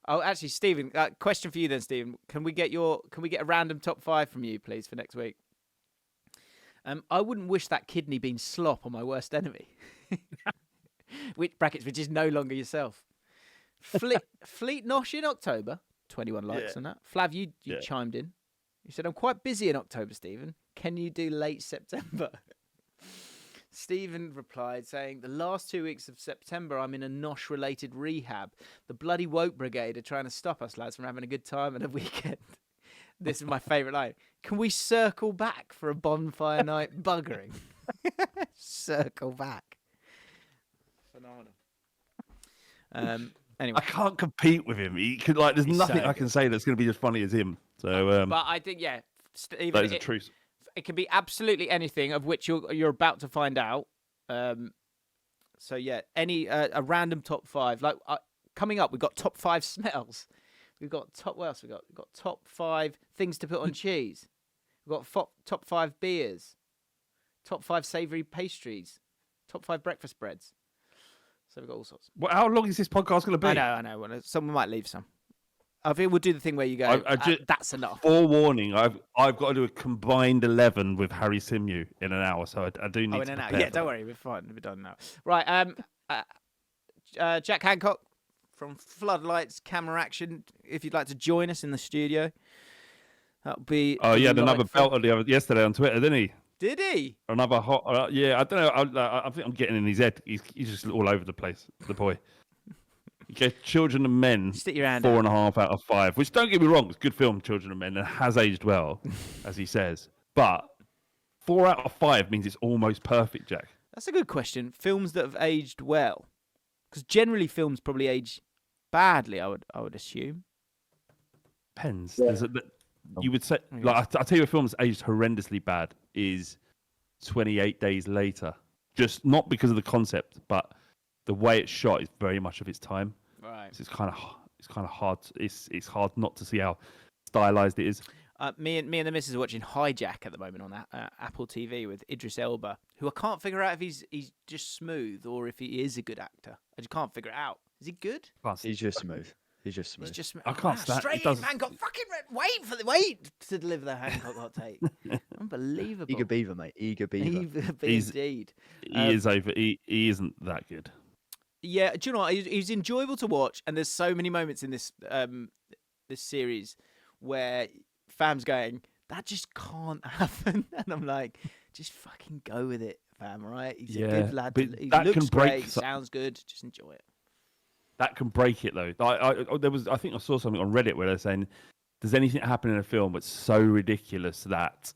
Oh, actually, Stephen, question for you then, Stephen. Can we get a random top 5 from you, please, for next week? I wouldn't wish that kidney bean slop on my worst enemy. which is no longer yourself. Fleet Nosh in October, 21 likes on that. Flav, you chimed in. You said, "I'm quite busy in October, Stephen. Can you do late September?" Stephen replied saying, "The last 2 weeks of September, I'm in a Nosh-related rehab. The bloody woke brigade are trying to stop us lads from having a good time at a weekend." This is my favourite line. "Can we circle back for a bonfire night buggering?" Circle back. Phenomenal. Anyway,
I can't compete with him. He could there's nothing I can say that's going to be as funny as him. So,
but I think Stephen,
that is a truth.
It can be absolutely anything of which you're about to find out. So yeah, any a random top 5. Like coming up, we've got top 5 smells. We've got what else we got? We've got top 5 things to put on cheese. We've got top 5 beers. Top 5 savoury pastries. Top 5 breakfast breads. So we've got all sorts.
Well, how long is this podcast going to be?
I know. Well, someone might leave some. I think we'll do the thing where you go, "That's enough."
Forewarning, I've got to do a combined 11 with Harry Simew in an hour, so I do need to prepare.
Yeah, don't worry, we're fine. We're done now. Right, Jack Hancock from Floodlights Camera Action. If you'd like to join us in the studio, that'll be.
Oh, he had another belt yesterday on Twitter, didn't he?
Did he?
Another hot. Yeah, I don't know. I think I'm getting in his head. He's just all over the place. The boy. Okay, Children and Men,
Stick your hand
4.5 out of 5. Which, don't get me wrong, it's a good film, Children and Men, and has aged well, as he says. But 4 out of 5 means it's almost perfect, Jack.
That's a good question. Films that have aged well, because generally films probably age badly. I would assume.
Depends. Yeah. You would say, I'll tell you, a film that's aged horrendously bad is 28 Days Later. Just not because of the concept, but the way it's shot is very much of its time.
Right.
So it's kind of hard. It's hard not to see how stylized it is.
Me and the missus are watching Hijack at the moment on Apple TV with Idris Elba, who I can't figure out if he's just smooth or if he is a good actor. I just can't figure it out. Is he good?
He's just smooth.
I can't stand.
Straight Hancock, fucking wait to deliver the Hancock hot take. Unbelievable.
Eager beaver, mate. Eager beaver.
Indeed.
He is over. He isn't that good.
Yeah, do you know what? He's enjoyable to watch, and there's so many moments in this this series where fam's going, "That just can't happen," and I'm like, "Just fucking go with it, fam. Right? He's a good lad. He looks great. Sounds good. Just enjoy it."
That can break it though. I think I saw something on Reddit where they're saying, "Does anything happen in a film that's so ridiculous that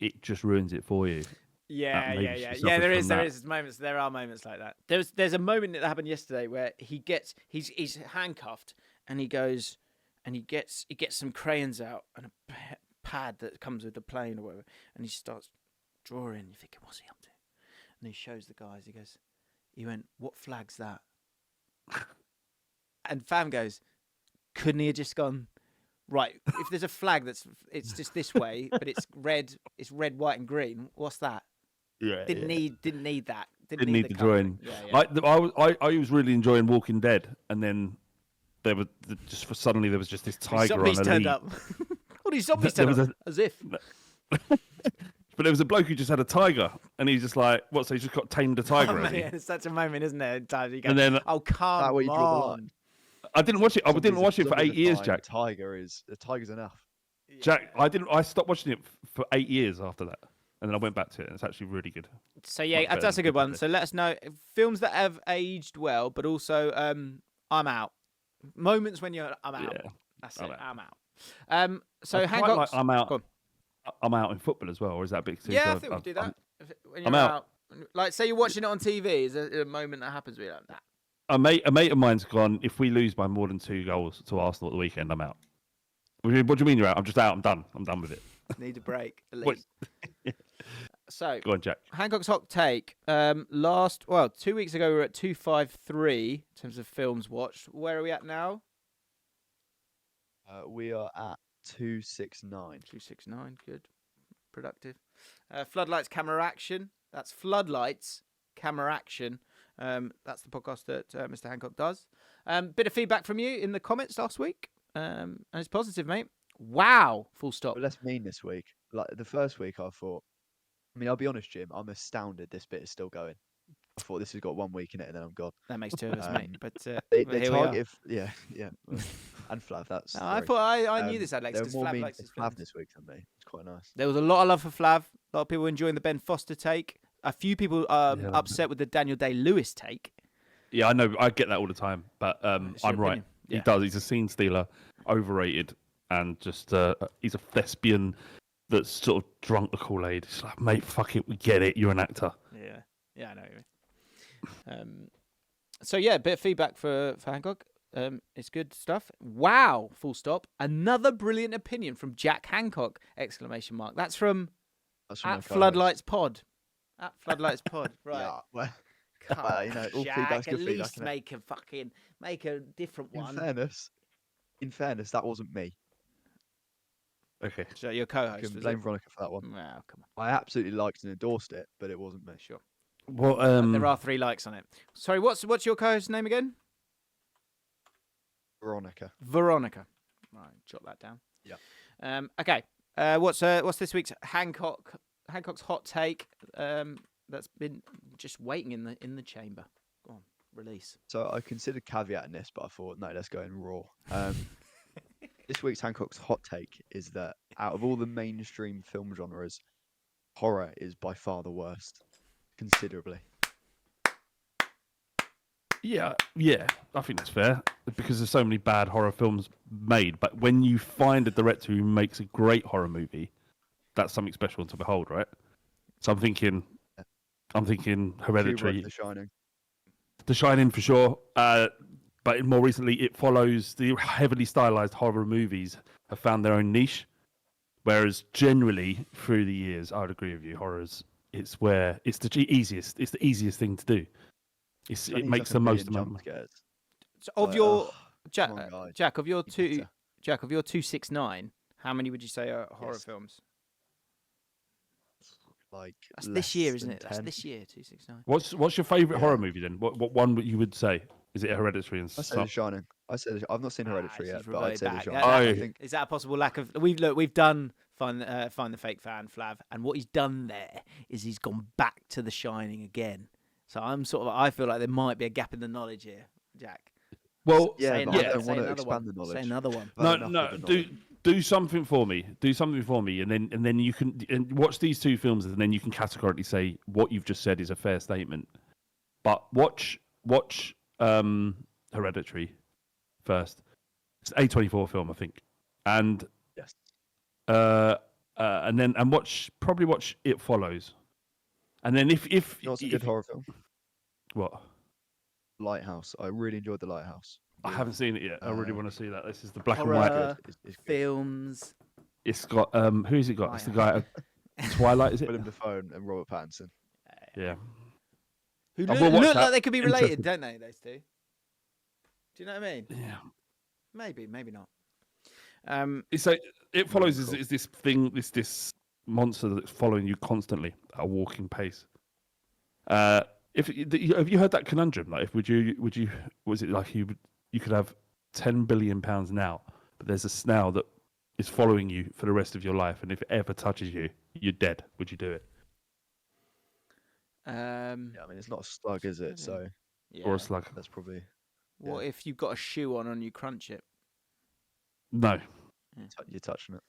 it just ruins it for you?"
Yeah. There are moments like that. There's a moment that happened yesterday where he's handcuffed and he goes, and he gets some crayons out and a pad that comes with the plane or whatever, and he starts drawing. You're thinking, what's he up to? And he shows the guys. He goes, he went, what flag's that? And Fam goes, couldn't he have just gone, right, if there's a flag it's just this way, but it's red, white and green, what's that?
Yeah,
Didn't need that. Didn't
need the drawing.
Yeah.
I was really enjoying Walking Dead, and then there was suddenly there was just this tiger
zombies
on a
turned
lead.
up. All these zombies turned up, as if.
But there was a bloke who just had a tiger, and he's just like, what? So he's just got tamed a tiger.
Man, it's such a moment, isn't it? In times you go,
And then
oh, come
That way you draw the line.
on.
I didn't watch it. I didn't watch it for 8 years, Jack.
The tiger's enough.
Jack, I stopped watching it for 8 years after that, and then I went back to it, and it's actually really good.
So yeah,
Much better
that's a
than
good one.
Walking
So let us know films that have aged well, but also I'm out. Moments when you're I'm out.
Yeah,
That's
I'm
it.
out.
I'm out. So
I quite
Hancock's.
like I'm out.
Go on.
I'm out in football as well, or is that a bit too?
Yeah, I
so
think we do that. When
I'm
you're
out.
Like, say you're watching it on TV, is there a moment that happens where you're like, nah.
A mate of mine's gone. If we lose by more than 2 goals to Arsenal at the weekend, I'm out. What do you mean you're out? I'm just out. I'm done. I'm done with it.
Need a break, at
What-
least. So,
Go on, Jack.
Hancock's hot take. 2 weeks ago, we were at 253 in terms of films watched. Where are we at now?
We are at 269.
269, good. Productive. Floodlights, Camera Action. That's Floodlights, Camera Action. That's the podcast that Mr. Hancock does. Bit of feedback from you in the comments last week. And it's positive, mate. Wow, full stop.
But let's mean this week. Like the first week, I thought. I mean, I'll be honest, Jim. I'm astounded this bit is still going. I thought this has got 1 week in it, and then I'm gone.
That makes 2 of us, mate. But
They
here we are.
target, yeah. Well, and Flav. That's.
No, I
3.
thought I knew this, Alex,
There
because
were more
Flav
mean
likes his
Flav
films.
this week than me. It's quite nice.
There was a lot of love for Flav. A lot of people enjoying the Ben Foster take. A few people upset with the Daniel Day-Lewis take.
Yeah, I know. I get that all the time, but
It's your
I'm right.
opinion. Yeah.
He does. He's a scene stealer, overrated, and just he's a thespian that's sort of drunk the Kool-Aid. It's like, mate, fuck it, we get it. You're an actor.
Yeah, I know what you mean. So yeah, a bit of feedback for Hancock. It's good stuff. Wow, full stop. Another brilliant opinion from Jack Hancock! Exclamation mark. That's from
That's from
at
my co-host.
Floodlights Pod. At Floodlights Pod. Right.
Yeah, well,
Come on,
you know, all
Jack,
feedback's
at
good feedback,
least
innit?
make a different
in
one.
fairness, that wasn't me.
Okay.
So your
I
co-host.
can
was
blame
it?
Veronica for that one.
Wow, come
I absolutely liked and endorsed it, but it wasn't me.
on. Sure.
Well,
There are 3 likes on it. Sorry, what's your co-host's name again?
Veronica.
Veronica. Right, jot that down.
Yeah.
Okay. What's this week's Hancock's hot take? That's been just waiting in the chamber. Go on, release.
So I considered caveating this, but I thought, no, let's go in raw. This week's Hancock's hot take is that out of all the mainstream film genres, horror is by far the worst, considerably.
yeah, I think that's fair because there's so many bad horror films made. But when you find a director who makes a great horror movie, that's something special to behold, right? So I'm thinking Hereditary,
Kubrick, The Shining.
The Shining for sure. But more recently, It Follows. The heavily stylized horror movies have found their own niche. Whereas generally, through the years, I would agree with you. Horrors, it's the easiest. It's the easiest thing to do. It makes the most amount of money.
scares.
So of
Like,
your
come on, guys.
Jack, of your
Be
two
better.
Jack, of your 269, how many would you say are horror
Yes.
films?
Like
That's this year,
less
isn't
than
it? That's
10.
this year, 269.
What's your favourite
Yeah.
horror movie then? What one would you would say? Is it Hereditary and
I say
stuff?
The Shining. I've not seen Hereditary yet,
she's
but I'd
reverted
say The
back.
Shining.
Oh.
I think
Is that a possible lack of? We've done find the fake fan Flav, and what he's done there is he's gone back to The Shining again. So I feel like there might be a gap in the knowledge here, Jack.
Well,
yeah,
Say
but
another-
I don't
say
want to
another
expand
one.
the knowledge.
Say another one.
I've had enough of the knowledge.
do something for me. Do something for me, and then you can watch these 2 films, and then you can categorically say what you've just said is a fair statement. But watch Hereditary first. It's an A24 film, I think, and
Yes.
and watch It Follows, and then if
You know what's a good
if-
horror film?
what
Lighthouse. I really enjoyed The Lighthouse.
I haven't seen it yet. I really want to see that. This is the black and
horror
white.
It's good.
films.
It's got who's it got? It's the guy at Twilight, is it?
Willem Dafoe and Robert Pattinson.
Yeah.
Who
I will watch
look
that.
like they could be related,
Interesting.
don't they? Those two. Do you know what I mean?
Yeah.
Maybe not.
It's like it follows
cool.
is this thing, this monster that's following you constantly at a walking pace. If have you heard that conundrum? Like, if would you was it like you could have £10 billion now, but there's a snail that is following you for the rest of your life, and if it ever touches you, you're dead. Would you do it?
Yeah, I mean it's not a slug, is it? So
Yeah.
Or a slug?
that's probably
What if you've got a shoe on and you crunch it?
No,
you're touching it.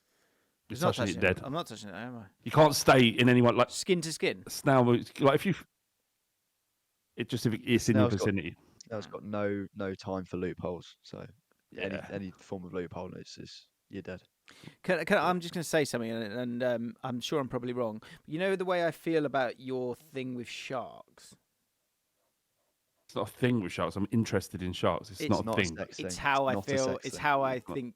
you're
It's not
touching it
touching
dead.
I'm not touching it, am I?
You can't stay in anyone like
Skin to skin.
a snail. Like if you, it just if it's in your
Snail's got-
vicinity.
Now it's got no time for loopholes. So
Yeah.
any form of loophole is you're dead.
I'm just going to say something, and I'm sure I'm probably wrong. But you know the way I feel about your thing with sharks?
It's not a thing with sharks. I'm interested in sharks. It's not a thing.
sex
It's
thing.
how I
not a
feel.
sex
It's
thing.
how I
It's not-
think.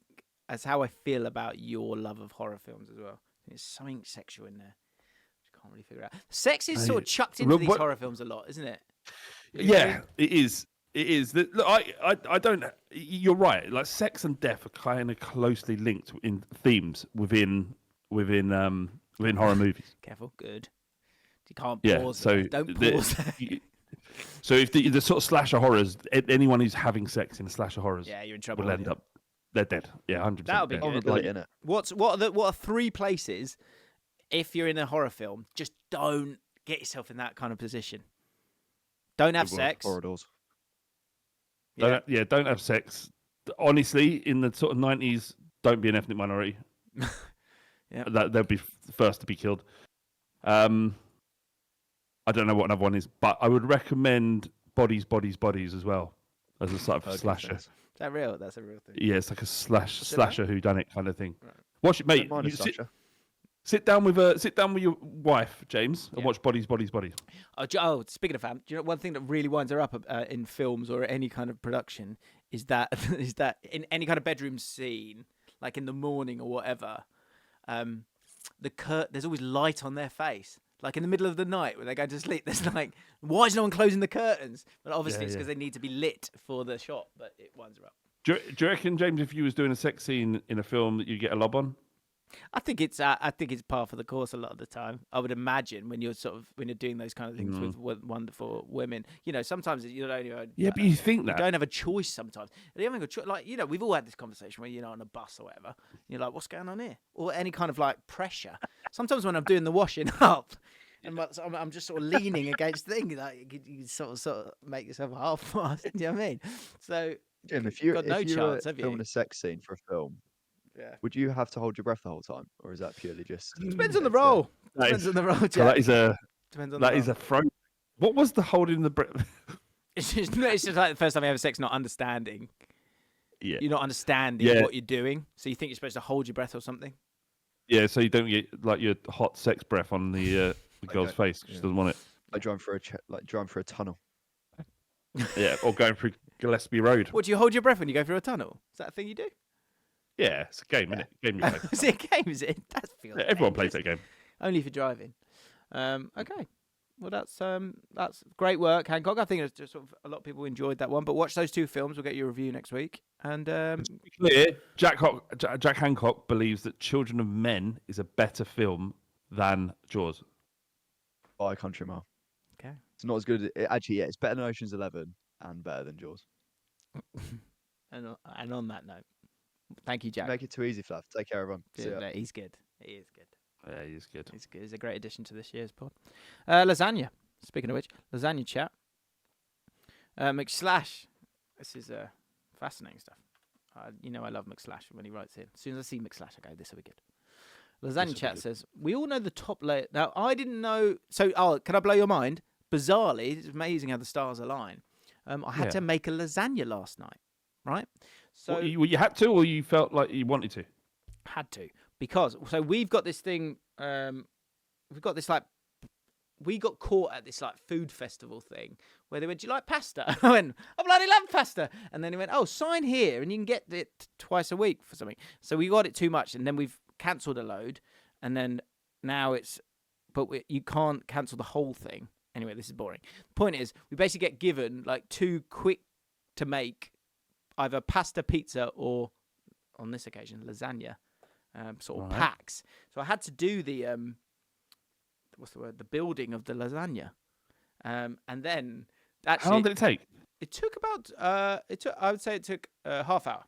That's how I feel about your love of horror films as well. There's something sexual in there. Just can't really figure out. Sex is sort of chucked into these horror films a lot, isn't it?
Yeah, it is. It is. Look, I don't. You're right. Like sex and death are kind of closely linked in themes within horror movies.
Careful, good. You can't
Yeah.
pause.
So
Don't
the-
pause.
So if the sort of slasher horrors, anyone who's having sex in slasher horrors
Yeah, you're in trouble.
will
aren't
end
you?
up they're dead. Yeah, 100%.
That'll be
dead.
good.
Vulnerability in it.
What are 3 places if you're in a horror film? Just don't get yourself in that kind of position. Don't have sex.
Corridors.
Don't have sex. Honestly, in the sort of 90s, don't be an ethnic minority.
Yeah.
They'll be first to be killed. I don't know what another one is, but I would recommend Bodies as well as a sort of
Okay,
slasher.
thanks.
Is that real? That's a real thing.
Yeah, it's like a slasher whodunit kind of thing.
Right.
Watch it, mate.
Don't mind a
You
slasher.
sit down with your wife, James, and
Yeah.
watch Bodies.
Oh, speaking of fam, do you know one thing that really winds her up in films or any kind of production is that is that in any kind of bedroom scene, like in the morning or whatever, there's always light on their face. Like in the middle of the night when they go to sleep, there's like, why is no one closing the curtains? But obviously it's because they need to be lit for the shot, but it winds her up.
Do you reckon, James, if you was doing a sex scene in a film, that you get a lob on?
I think it's par for the course a lot of the time. I would imagine when you're doing those kind of things with wonderful women, sometimes you don't even.
Yeah, but you think
You
that?
don't have a choice sometimes. You haven't got a choice. Like, we've all had this conversation where you're on a bus or whatever. You're like, what's going on here? Or any kind of like pressure. Sometimes when I'm doing the washing up, and I'm just sort of leaning against the thing, like you sort of make yourself half-mast. You know what I mean? So
Jim, if you're
got no chance, have you?
filming a sex scene for a film,
yeah,
would you have to hold your breath the whole time, or is that purely just?
depends on the
it's,
role.
That
Depends
is-
on the role.
So
Jack.
that is a
Depends on
that
the
is
role.
a throw. What was the holding the breath?
It's just like the first time you have sex, not understanding.
Yeah,
You're not understanding
Yeah.
what you're doing, so you think you're supposed to hold your breath or something.
yeah. So you don't get like your hot sex breath on the girl's
Okay,
face. 'Cause she
yeah.
doesn't want it.
Like driving through a tunnel.
Yeah, or going through Gillespie Road.
What, do you hold your breath when you go through a tunnel? Is that a thing you do?
Yeah, it's a game, isn't it? Game you play.
Is it a game? Is it? That feels
Yeah, everyone plays
dangerous.
that game.
Only if you're driving. Okay. Well, that's great work, Hancock. I think it's just sort of a lot of people enjoyed that one. But watch those 2 films. We'll get your review next week. And
To be clear, Jack Hancock believes that Children of Men is a better film than Jaws.
By a country mile.
okay.
It's not as good. Actually, yeah, it's better than Ocean's 11 and better than Jaws.
And on that note, thank you, Jack.
Make it too easy, Flav. Take care, everyone. See ya.
He's good. He is good.
Yeah, he's good.
He's good. He's a great addition to this year's pod. Lasagna. Speaking of which, lasagna chat. McSlash. This is fascinating stuff. I love McSlash when he writes in. As soon as I see McSlash, I go, this will be good. Lasagna chat says, we all know the top layer. Now, I didn't know. So, can I blow your mind? Bizarrely, it's amazing how the stars align. I had
Yeah.
to make a lasagna last night, right? So
Well, you had to, or you felt like you wanted to?
had to, because we've got this thing. We've got this like we got caught at this like food festival thing where they went, "Do you like pasta?" I went, "I bloody love pasta." And then he went, "Oh, sign here, and you can get it twice a week for something." So we got it too much, and then we've cancelled a load, and then now you can't cancel the whole thing. Anyway, this is boring. The point is, we basically get given like 2 quick to make, either pasta, pizza, or on this occasion lasagna, sort of packs. So I had to do the the building of the lasagna, and then actually,
how long did it take?
It took about I would say it took half hour.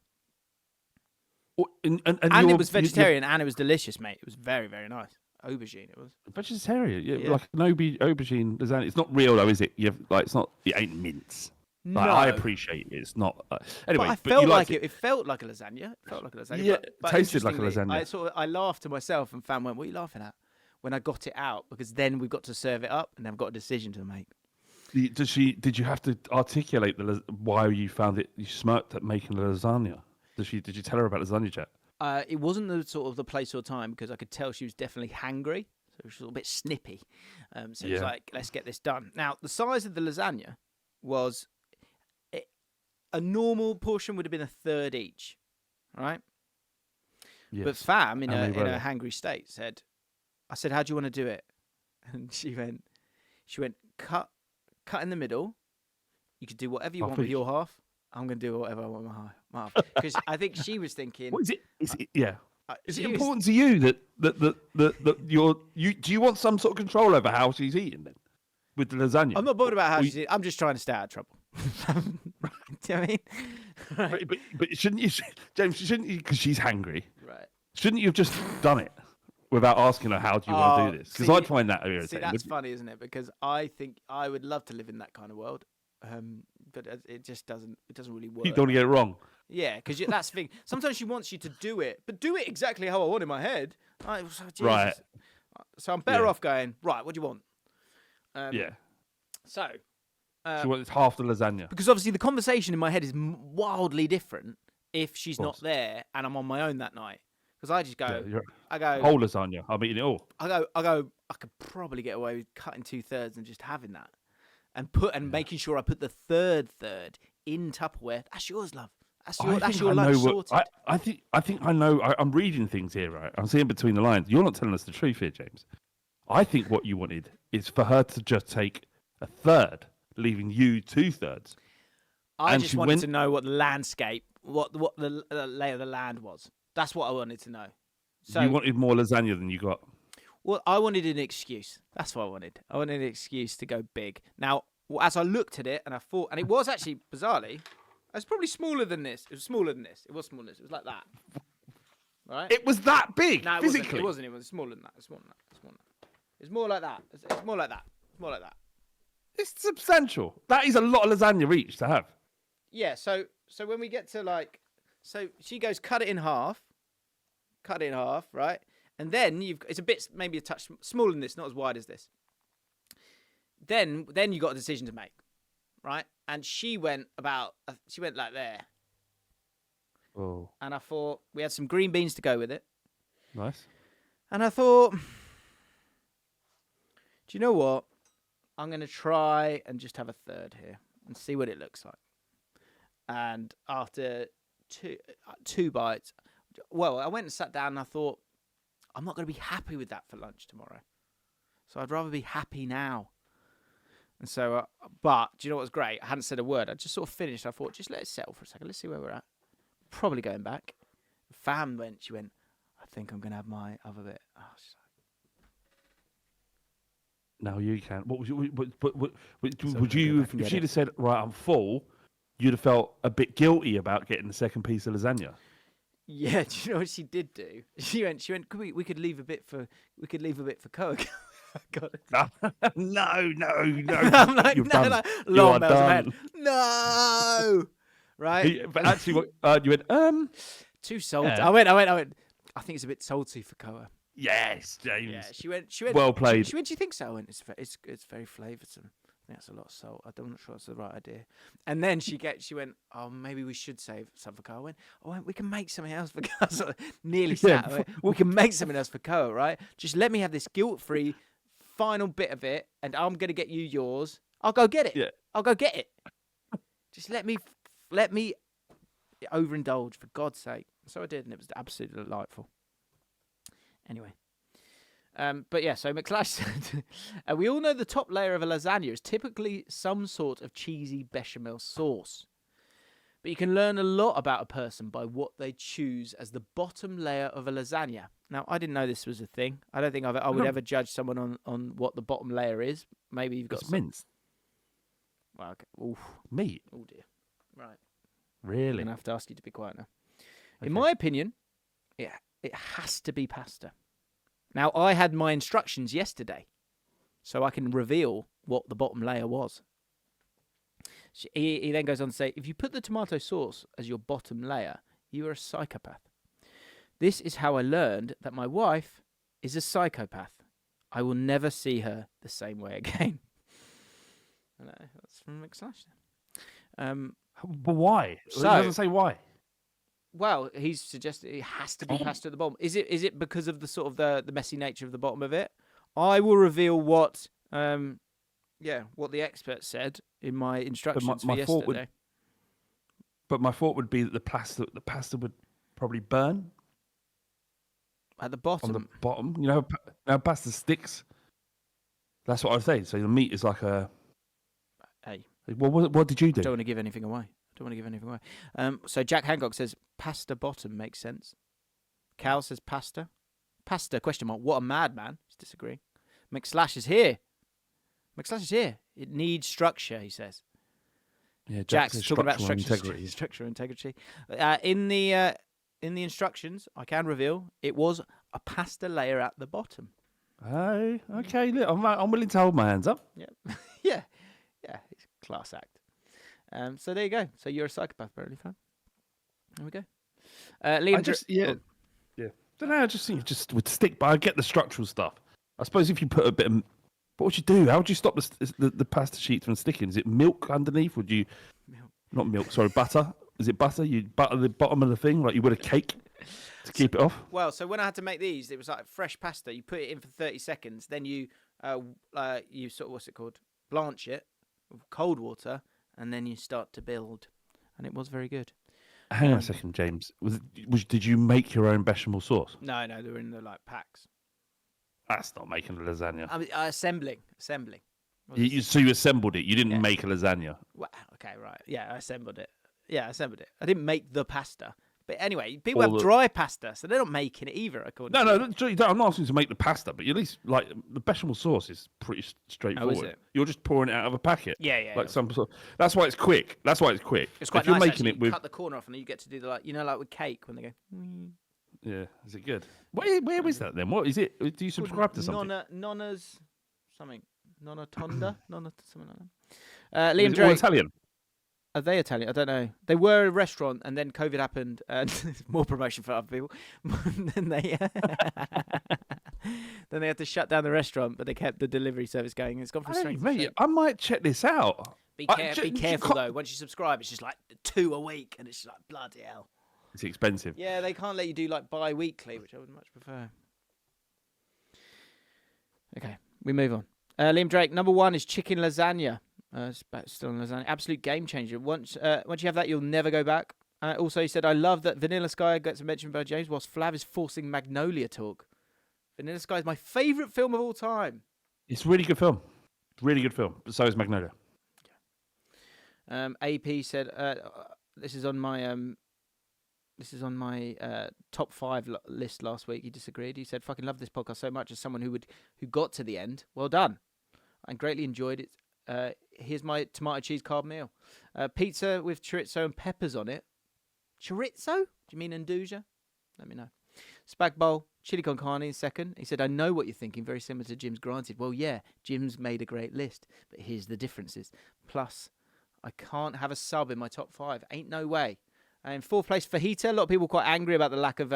And
It was vegetarian and it was delicious, mate. It was very, very nice. Aubergine, it was.
Vegetarian,
Yeah.
like an aubergine lasagna. It's not real though, is it? It's not. It ain't mince.
No,
Like, I appreciate it. It's not. Anyway,
but I
but
felt
you
like
liked
it felt like a lasagna. It felt like a lasagna.
Yeah,
but
tasted like a
interestingly,
lasagna.
I laughed to myself, and Fam went, "What are you laughing at?" When I got it out, because then we got to serve it up, and I've got a decision to make.
Did you have to articulate why you found it? You smirked at making lasagna. Did you tell her about lasagna yet?
It wasn't the sort of the place or time, because I could tell she was definitely hangry, so she was a little bit snippy. So it was like, let's get this done. Now, the size of the lasagna was a normal portion would have been a third each, right?
Yes.
But Fam, in
And
a
they were.
hangry state, I said, "How do you want to do it?" And she went, cut in the middle. You could do whatever you
Half
want with
each.
your half. I'm going to do whatever I want with my half. Because I think she was thinking...
What is it? Yeah. Is it
she was-
important to you that do you want some sort of control over how she's eating then with the lasagna?
I'm not bothered about how
Or
she's eating. I'm just trying to stay out of trouble. Do you know what I mean? Right.
But shouldn't you, James? Shouldn't you? Because she's hangry.
Right.
Shouldn't you have just done it without asking her how do you want to do this? Because
see,
I'd find that irritating.
See, that's funny, isn't it? Because I think I would love to live in that kind of world, but it just doesn't. It doesn't really work.
You don't want to get it wrong.
Yeah, because that's the thing. Sometimes she wants you to do it, but do it exactly how I want in my head. Jesus.
Right.
So I'm better
Yeah.
off going, right, what do you want?
Yeah.
So,
She wants half the lasagna.
because obviously the conversation in my head is wildly different if she's not
course.
there and I'm on my own that night. Because I just go,
Yeah, whole lasagna. I'm eating it all.
I could probably get away with cutting 2/3 and just having that. And making sure I put the third in Tupperware. That's yours, love. That's your lunch sorted.
I think I know. I'm reading things here, right? I'm seeing between the lines. You're not telling us the truth here, James. I think what you wanted is for her to just take a third, leaving you 2/3.
I
and
just
she
wanted
went-
to know what the landscape, what the lay of the land was. That's what I wanted to know. So
You wanted more lasagna than you got.
well, I wanted an excuse. That's what I wanted. I wanted an excuse to go big. Now, as I looked at it and I thought, and it was actually bizarrely, it was probably smaller than this. It was smaller than this. It was smaller than this. It was like that. Right?
It was that big,
No, it
physically.
wasn't. It was smaller than that. It was smaller than that. It was smaller than that. It's more like that. It's more like that. It's more like that.
It's substantial. That is a lot of lasagna each to have.
Yeah. So when we get to so she goes, cut it in half, right? And then it's a bit, maybe a touch smaller than this, not as wide as this. Then you got a decision to make, right? And she went like there.
Oh,
And I thought, we had some green beans to go with it.
nice.
And I thought, do you know what? I'm going to try and just have a third here and see what it looks like. And after two bites, well, I went and sat down and I thought, I'm not going to be happy with that for lunch tomorrow. So I'd rather be happy now. And so, but do you know what was great? I hadn't said a word. I just sort of finished. I thought, just let it settle for a second. Let's see where we're at. Probably going back. Fam she went, I think I'm going to have my other bit. Oh, she's
Now you can. What would you? Would
So
you?
go back and
If
get
she'd
it.
have said, "Right, I'm full," you'd have felt a bit guilty about getting the second piece of lasagna.
Yeah, do you know what she did do? She went. We could leave a bit for Coke. Got it.
No.
I'm like,
You've
no,
done.
no,
You
long
are
bells in my head.
done.
No, right?
But actually, what you went?
Too salty.
Yeah.
I went. I think it's a bit salty for Coa.
Yes, James.
Yeah, she went.
Well played.
She went. Do you think so? I went. It's very flavoursome. I think that's a lot of salt. I'm not sure that's the right idea. And then she went, oh, maybe we should save some for Coa. I went, we can make something else for Coa. Sort of nearly
Yeah,
sat. I went, we can make something else for Coa, right? Just let me have this guilt-free final bit of it, and I'm going to get you yours, I'll go get it.
Yeah.
I'll go get it. Just let me overindulge, for God's sake. So I did, and it was absolutely delightful. Anyway. But yeah, so McClash said, we all know the top layer of a lasagna is typically some sort of cheesy bechamel sauce. But you can learn a lot about a person by what they choose as the bottom layer of a lasagna. Now, I didn't know this was a thing. I don't think I would ever judge someone on what the bottom layer is. Maybe you've got
It's minced.
Well, okay. Oof.
Meat.
Oh, dear. Right.
Really?
I'm going to have to ask you to be quiet now.
Okay.
In my opinion, it has to be pasta. Now, I had my instructions yesterday, so I can reveal what the bottom layer was. He then goes on to say, if you put the tomato sauce as your bottom layer, you are a psychopath. This is how I learned that my wife is a psychopath. I will never see her the same way again. I know, that's from McSlash.
But why?
So-
It doesn't say why.
Well, he's suggested it has to be pasta at the bottom. Is it because of the sort of the messy nature of the bottom of it? I will reveal what the expert said in my instructions
my
for
thought
yesterday.
But my thought would be that the pasta would probably burn
At the bottom.
on the bottom. You know how pasta sticks? That's what I was saying. So the meat is like a...
Hey,
Well, what did you do?
don't want to give anything away. So Jack Hancock says pasta bottom makes sense. Cal says pasta. Pasta, question mark. What a madman. He's disagreeing. McSlash is here. It needs structure, he says.
Yeah,
Jack's talking about
integrity.
structure and integrity. In the instructions, I can reveal it was a pasta layer at the bottom.
Oh, okay. Look, I'm willing to hold my hands up.
Yeah, yeah, it's a class act. So there you go. So you're a psychopath, apparently, fam. There we go. Liam,
Don't know. I just think it just would stick. But I get the structural stuff. I suppose if you put a bit of... What would you do? How would you stop the pasta sheets from sticking? Is it milk underneath? Would you...
Milk.
Not milk, sorry, butter. Is it butter? You butter the bottom of the thing like you would a cake to keep it off?
Well, so when I had to make these, it was like fresh pasta. You put it in for 30 seconds, then you sort of, what's it called? Blanch it with cold water, and then you start to build. And it was very good.
Hang on a second, James. Did you make your own bechamel sauce?
No, they were in the packs.
That's not making a lasagna.
I mean, assembling.
So you assembled it. You didn't
Yeah.
make a lasagna.
Well, okay, right. Yeah, I assembled it. I didn't make the pasta. But anyway, people have dry pasta, so they're not making it either, according to
No, I'm not asking you to make the pasta, but at least like the bechamel sauce is pretty straightforward.
Oh, is it?
You're just pouring it out of a packet.
Yeah.
Like some sort. That's why it's quick.
It's quite
if
nice,
you're making
actually.
it with...
You cut the corner off, and then you get to do the like with cake when they go.
Yeah, is it good? Where is that then? What is it? Do you subscribe to something?
Nonna's something. Nonna Tonda? Nonna something like that. Liam
Is it all
Drake.
Italian?
Are they Italian? I don't know. They were a restaurant, and then COVID happened, and more promotion for other people. then they had to shut down the restaurant, but they kept the delivery service going. It's gone from strength to strength.
I might check this out.
Be careful though. Once you subscribe, it's just like 2 a week, and it's just like bloody hell.
It's expensive.
Yeah, they can't let you do like bi-weekly, which I would much prefer. Okay, we move on. Liam Drake, number 1 is chicken lasagna. Still on lasagna. Absolute game changer. Once you have that, you'll never go back. Also, he said, I love that Vanilla Sky gets mentioned by James whilst Flav is forcing Magnolia talk. Vanilla Sky is my favourite film of all time.
It's a really good film. Really good film. But so is Magnolia.
AP said, this is on my top 5 list last week. He disagreed. He said, fucking love this podcast so much as someone who got to the end. Well done. I greatly enjoyed it. Here's my tomato cheese carb meal. Pizza with chorizo and peppers on it. Chorizo? Do you mean Anduja? Let me know. Spag bowl, chili con carne in second. He said, I know what you're thinking, very similar to Jim's. Granted, well, yeah, Jim's made a great list, but here's the differences. Plus, I can't have a sub in my top 5. Ain't no way. And 4th place, fajita. A lot of people quite angry about the lack of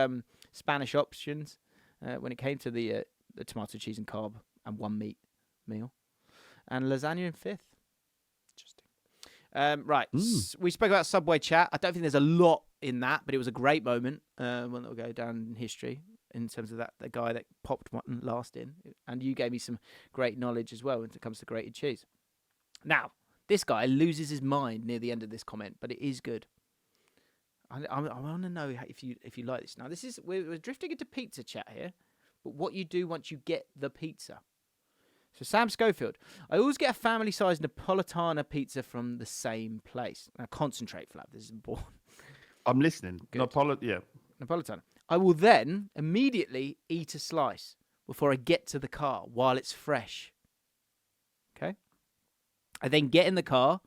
Spanish options when it came to the tomato cheese and carb and 1 meat meal. And lasagna in 5th. Interesting. Right. We spoke about Subway chat. I don't think there's a lot in that, but it was a great moment. One that will go down in history. in terms of that the guy that popped one last in, and you gave me some great knowledge as well when it comes to grated cheese. Now, this guy loses his mind near the end of this comment, but it is good. I want to know if you like this. Now, we're drifting into pizza chat here, but what you do once you get the pizza. So Sam Schofield, I always get a family-sized Napolitana pizza from the same place. Now, concentrate, Flav. This is important.
I'm listening.
Napolitana. I will then immediately eat a slice before I get to the car while it's fresh. Okay? I then get in the car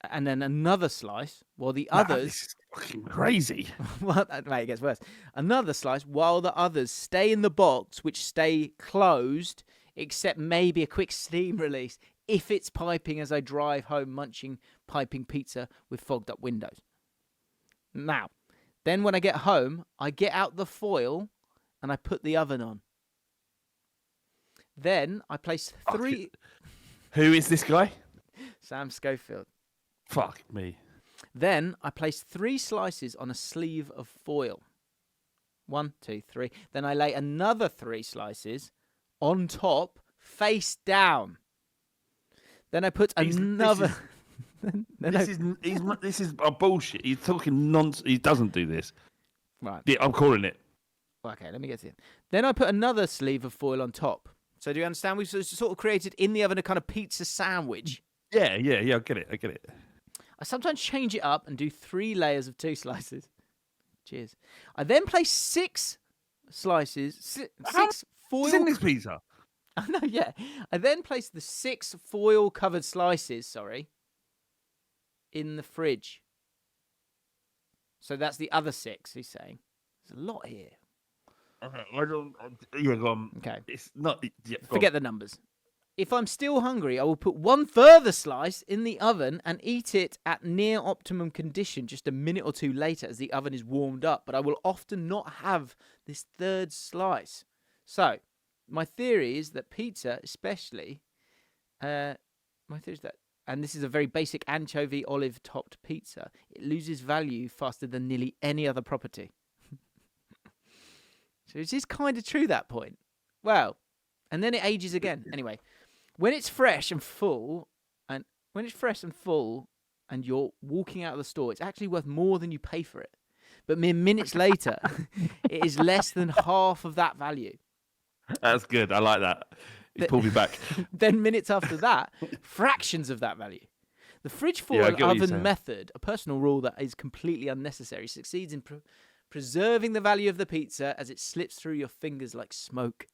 and then another slice while the others...
This is fucking crazy.
Well, mate, it gets worse. Another slice while the others stay in the box, which stay closed, except maybe a quick steam release if it's piping as I drive home munching piping pizza with fogged up windows. Now, then when I get home, I get out the foil and I put the oven on. Then I place 3...
Who is this guy?
Sam Schofield.
Fuck me.
Then I place 3 slices on a sleeve of foil. 1, 2, 3. Then I lay another 3 slices on top, face down. Then I put another... This
is bullshit. He's talking nonsense. He doesn't do this.
Right.
Yeah, I'm calling it.
Okay, let me get to it. Then I put another sleeve of foil on top. So do you understand? We've sort of created in the oven a kind of pizza sandwich.
Yeah. I get it.
I sometimes change it up and do 3 layers of 2 slices. Cheers. I then place 6 slices, 6 foil...
What's in this pizza?
Oh, no, yeah. I then place the 6 foil-covered slices, in the fridge. So that's the other 6, he's saying. There's a lot here.
Okay, I don't... Yeah, go on.
Okay.
It's not... Yeah,
Forget the numbers. If I'm still hungry, I will put 1 further slice in the oven and eat it at near optimum condition just a minute or 2 later as the oven is warmed up. But I will often not have this 3rd slice. So, my theory is that pizza, especially... my theory is that... And this is a very basic anchovy olive-topped pizza. It loses value faster than nearly any other property. So is this kind of true, that point? Well, and then it ages again. Anyway, when it's fresh and full, and you're walking out of the store, it's actually worth more than you pay for it. But mere minutes later, it is less than half of that value.
That's good. I like that. He pulled me back.
Then minutes after that, fractions of that value. The fridge foil oven method, a personal rule that is completely unnecessary, succeeds in preserving the value of the pizza as it slips through your fingers like smoke.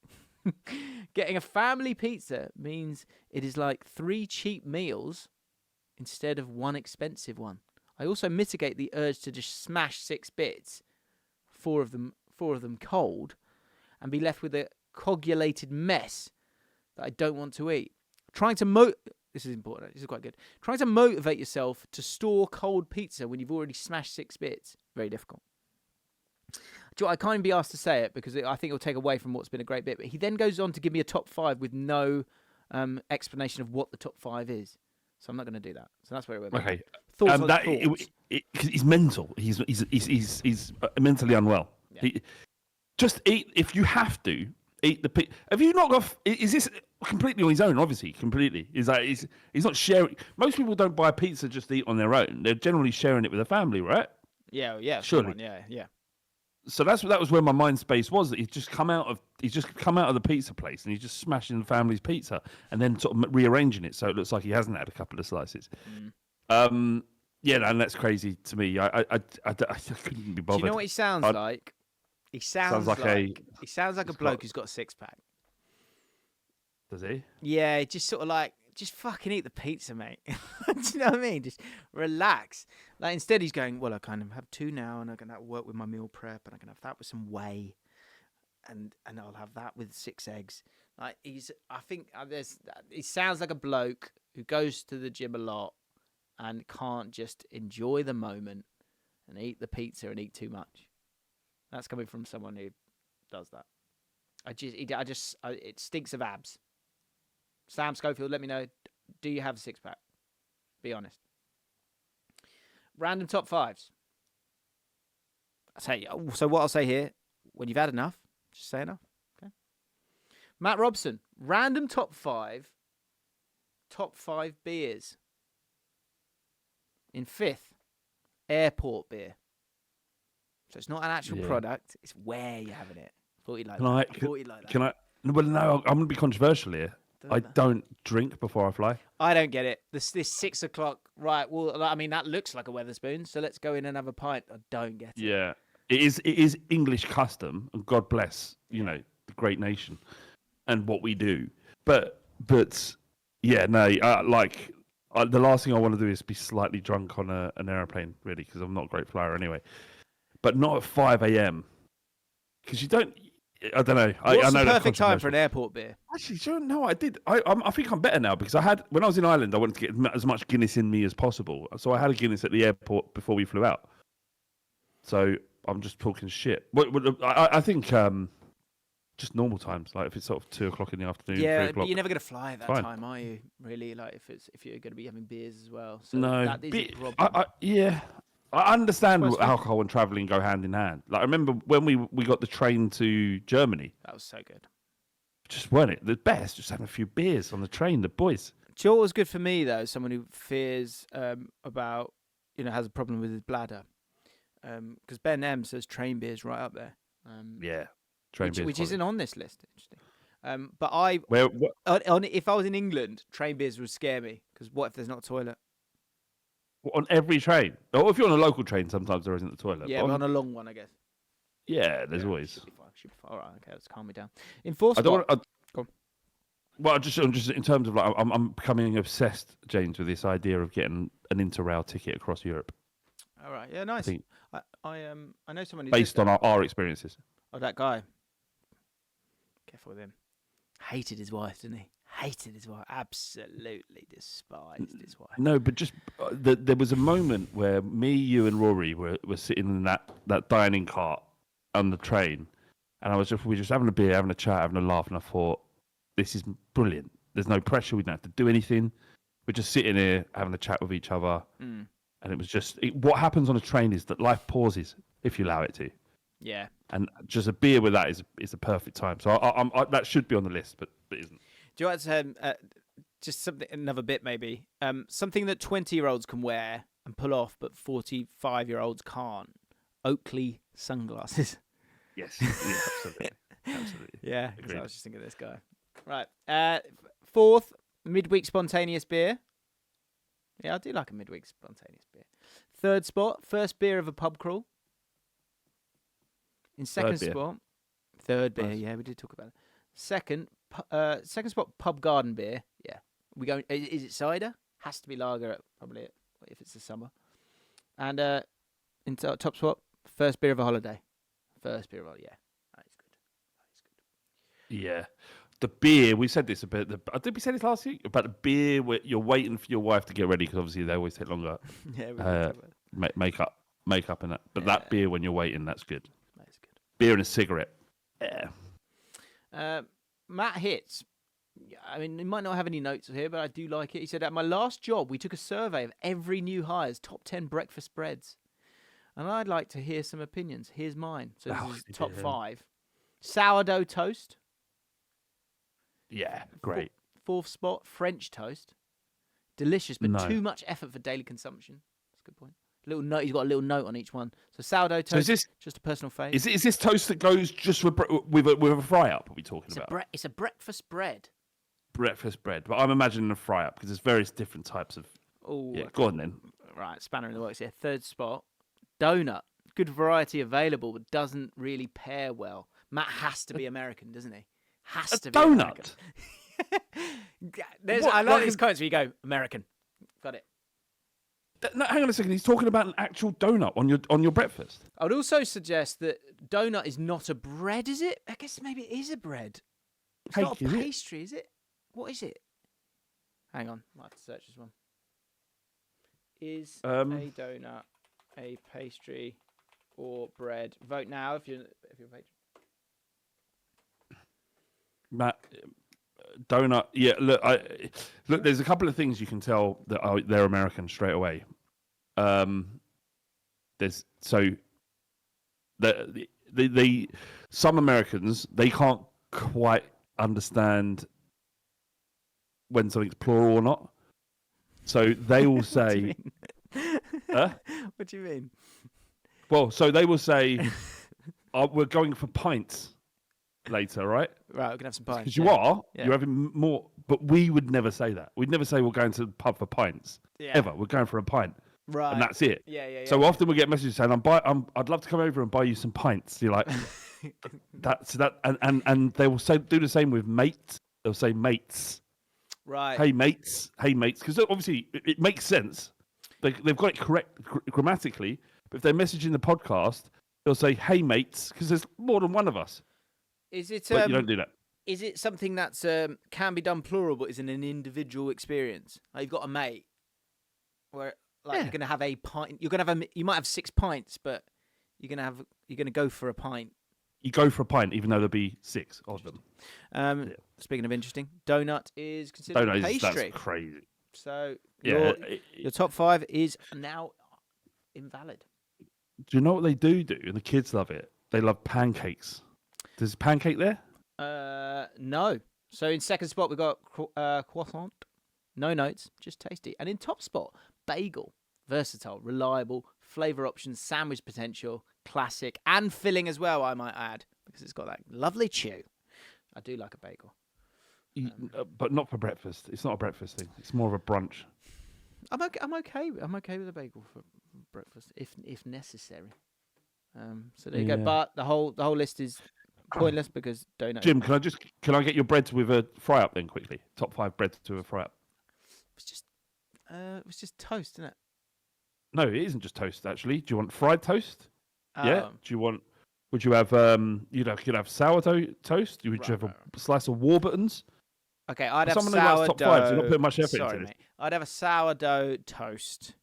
Getting a family pizza means it is like 3 cheap meals instead of 1 expensive one. I also mitigate the urge to just smash 6 bits, 4 of them cold, and be left with a coagulated mess that I don't want to eat. This is important. This is quite good. Trying to motivate yourself to store cold pizza when you've already smashed 6 bits. Very difficult. I can't even be asked to say it because I think it'll take away from what's been a great bit. But he then goes on to give me a top 5 with no explanation of what the top 5 is. So I'm not going to do that. So that's where it went.
Okay.
Thoughts?
He's mental. He's mentally unwell.
Yeah.
Just eat if you have to. Eat the pizza. Have you not got? Is this completely on his own? Obviously, completely. Is that he's not sharing? Most people don't buy pizza just to eat on their own. They're generally sharing it with a family, right?
Yeah.
Surely.
Yeah.
So that was where my mind space was. That he's just come out of the pizza place and he's just smashing the family's pizza and then sort of rearranging it so it looks like he hasn't had a couple of slices. Yeah, and that's crazy to me. I couldn't be bothered.
Do you know what he sounds like? He sounds like a bloke who's got a 6-pack.
Does he?
Yeah, just sort of like, just fucking eat the pizza, mate. Do you know what I mean? Just relax. Like instead he's going, well, I kind of have 2 now and I'm going to work with my meal prep and I can have that with some whey and I'll have that with 6 eggs. Like he sounds like a bloke who goes to the gym a lot and can't just enjoy the moment and eat the pizza and eat too much. That's coming from someone who does that. It stinks of abs. Sam Schofield, let me know. Do you have a 6-pack? Be honest. Random top 5s. So what I'll say here, when you've had enough, just say enough. Okay. Matt Robson, random top five beers. In fifth, airport beer. So it's not an actual product; it's where you're having it. Thought you'd like that. I thought you'd like that.
Can I? Well, no, I'm gonna be controversial here. I don't drink before I fly.
I don't get it. This 6 o'clock, right? Well, I mean that looks like a Wetherspoon, so let's go in and have a pint. I don't get it.
Yeah, it is English custom, and God bless the great nation and what we do. But yeah, no, the last thing I want to do is be slightly drunk on an airplane, really, because I'm not a great flyer anyway. But not at 5 a.m. because you don't. I don't know.
What's
I know
the perfect time for an airport beer?
Actually, do you know what I did? I think I'm better now because when I was in Ireland, I wanted to get as much Guinness in me as possible. So I had a Guinness at the airport before we flew out. So I'm just talking shit. I think just normal times, like if it's sort of 2 o'clock in the afternoon.
Yeah,
3 o'clock,
but you're never going to fly at that time, are you? Really, like if you're going to be having beers as well. So
no,
that is a problem.
I understand alcohol and travelling go hand in hand. Like I remember when we got the train to Germany.
That was so good.
Just weren't it the best? Just having a few beers on the train, the boys.
Do you know what was good for me though? Someone who fears about has a problem with his bladder. Because Ben M says train beers right up there.
Train beers,
which isn't on this list. Interesting. But if I was in England, train beers would scare me because what if there's not a toilet?
On every train, or if you're on a local train, sometimes there isn't a toilet.
Yeah, but on a long one, I guess.
Yeah, there's always.
Should be fine. All right, okay, let's calm me down. In fourth spot. Go on.
Well, I'm just in terms of I'm becoming obsessed, James, with this idea of getting an Interrail ticket across Europe.
All right, yeah, nice. I know someone who's
based on our experiences.
Oh, that guy. Careful with him. Hated his wife, didn't he? Hated his wife. Absolutely despised his wife.
No, but just there was a moment where me, you, and Rory were sitting in that dining cart on the train, and we were just having a beer, having a chat, having a laugh, and I thought, this is brilliant. There's no pressure. We don't have to do anything. We're just sitting here having a chat with each other, and it was just what happens on a train is that life pauses if you allow it to.
Yeah.
And just a beer with that is a perfect time. So that should be on the list, but it isn't.
Do you want to just something another bit maybe? Something that 20-year-olds can wear and pull off, but 45-year-olds can't. Oakley sunglasses.
Yes. Yeah, absolutely. Absolutely.
Yeah, I was just thinking of this guy. Right. Fourth, midweek spontaneous beer. Yeah, I do like a midweek spontaneous beer. Third spot, first beer of a pub crawl. In second spot, third beer. Nice. Yeah, we did talk about it. Second spot, pub garden beer. Yeah, we go. Is it cider? Has to be lager. Probably if it's the summer. And in top spot, first beer of a holiday. First beer of a holiday. Yeah, that is good.
Yeah, the beer. We said this a bit. Did we say this last week about the beer where you're waiting for your wife to get ready because obviously they always take longer.
Yeah,
makeup and that. But that beer when you're waiting, that's good.
That's good.
Beer and a cigarette. Yeah.
Matt Hitz. I mean, he might not have any notes here, but I do like it. He said, at my last job, we took a survey of every new hire's top 10 breakfast breads. And I'd like to hear some opinions. Here's mine. So this is top 5. Sourdough toast.
Yeah, great.
Fourth spot, French toast. Delicious, but too much effort for daily consumption. That's a good point. Little note. He's got a little note on each one. So sourdough toast. So is this just a personal favourite?
Is this toast that goes just with a fry up? Are we talking about?
It's a breakfast bread.
Breakfast bread, but I'm imagining a fry up because there's various different types of.
Oh,
yeah. Go on then.
Right, spanner in the works here. Third spot, donut. Good variety available, but doesn't really pair well. Matt has to be American, doesn't he? Has to be
donut.
I like these comments where you go American. Got it.
No, hang on a second. He's talking about an actual donut on your breakfast.
I would also suggest that donut is not a bread, is it? I guess maybe it is a bread. It's not a pastry, is it? What is it? Hang on, I have to search this one. Is a donut a pastry or bread? Vote now if you're a patron.
Matt, donut. Yeah, look. There's a couple of things you can tell that they're American straight away. some Americans, they can't quite understand when something's plural or not. So they will say,
What do you mean?
Well, so they will say, we're going for pints later, right?
Right, we're gonna have some pints.
Because you're having more, but we would never say that. We'd never say we're going to the pub for pints ever. We're going for a pint,
right,
and that's it.
Yeah.
So often we get messages saying, I'd love to come over and buy you some pints. You're like, and they will do the same with mates. They'll say mates.
Right.
Hey mates, because obviously it makes sense. They've got it correct grammatically. But if they're messaging the podcast, they'll say hey mates because there's more than one of us.
Is it?
But you don't do that.
Is it something that's can be done plural, but is in an individual experience? Like you've got a mate, where you're gonna have a pint. You might have 6 pints, but you're gonna go for a pint.
You go for a pint, even though there'll be 6 of them.
Speaking of interesting, donut is considered a pastry.
That's crazy.
So your top 5 is now invalid.
Do you know what they do? And the kids love it. They love pancakes. There's pancake there?
No. So in second spot we got croissant. No notes, just tasty. And in top spot, bagel. Versatile, reliable, flavour options, sandwich potential, classic, and filling as well, I might add, because it's got that lovely chew. I do like a bagel.
But not for breakfast. It's not a breakfast thing. It's more of a brunch.
I'm okay with a bagel for breakfast if necessary. So there you go. But the whole list is pointless because donut.
Jim, can I get your bread with a fry up then quickly? Top 5 bread to a fry up.
It was just toast, isn't it?
No, it isn't just toast actually. Do you want fried toast?
Oh.
Yeah. Would you have you'd have sourdough toast? Would you have a slice of Warburtons?
Okay, I'd have
someone
sourdough.
Who likes top 5, so you're not putting much effort
Sorry,
into
mate. I'd have a sourdough toast.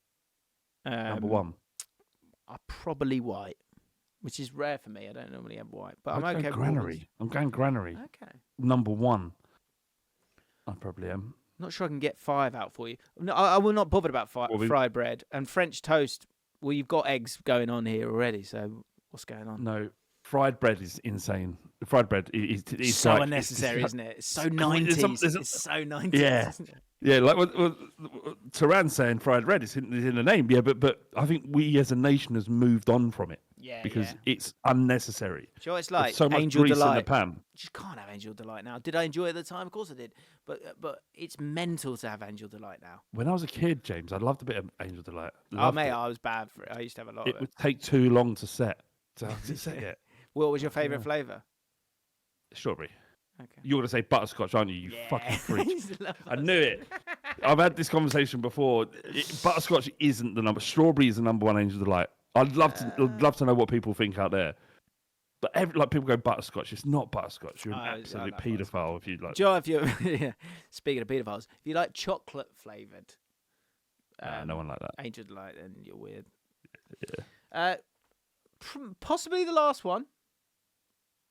Number 1.
Probably white, which is rare for me. I don't normally have white, but I'm okay with
granary. I'm going granary.
Okay.
Number 1. I probably am.
Not sure I can get 5 out for you. No, I will not bother about fried bread and French toast. Well, you've got eggs going on here already, so what's going on?
No, fried bread is insane. Fried bread is
so like, unnecessary, isn't it? It's so 90s. It's so 90s.
Yeah,
isn't it?
Yeah. Like what Turan's saying, fried bread is in the name. Yeah, but I think we as a nation has moved on from it.
Yeah,
because it's unnecessary.
Do you know what it's like?
There's so much
Angel
grease
Delight.
in the pan.
You just can't have Angel Delight now. Did I enjoy it at the time? Of course I did. But it's mental to have Angel Delight now.
When I was a kid, James, I loved a bit of Angel Delight.
Mate, I was bad for it. I used to have a lot of it.
It would take too long to set. So to set it.
What was your favourite flavour?
Strawberry.
Okay.
You're going to say butterscotch, aren't you? You fucking freak. I knew it.
it.
I've had this conversation before. Butterscotch isn't the number. Strawberry is the number 1 Angel Delight. I'd love to know what people think out there. But people go butterscotch. It's not butterscotch. You're an absolute paedophile if you like.
Do you know if you speaking of paedophiles, if you like chocolate flavoured,
no one like that.
Angel Delight, then you're weird.
Yeah.
Possibly the last one.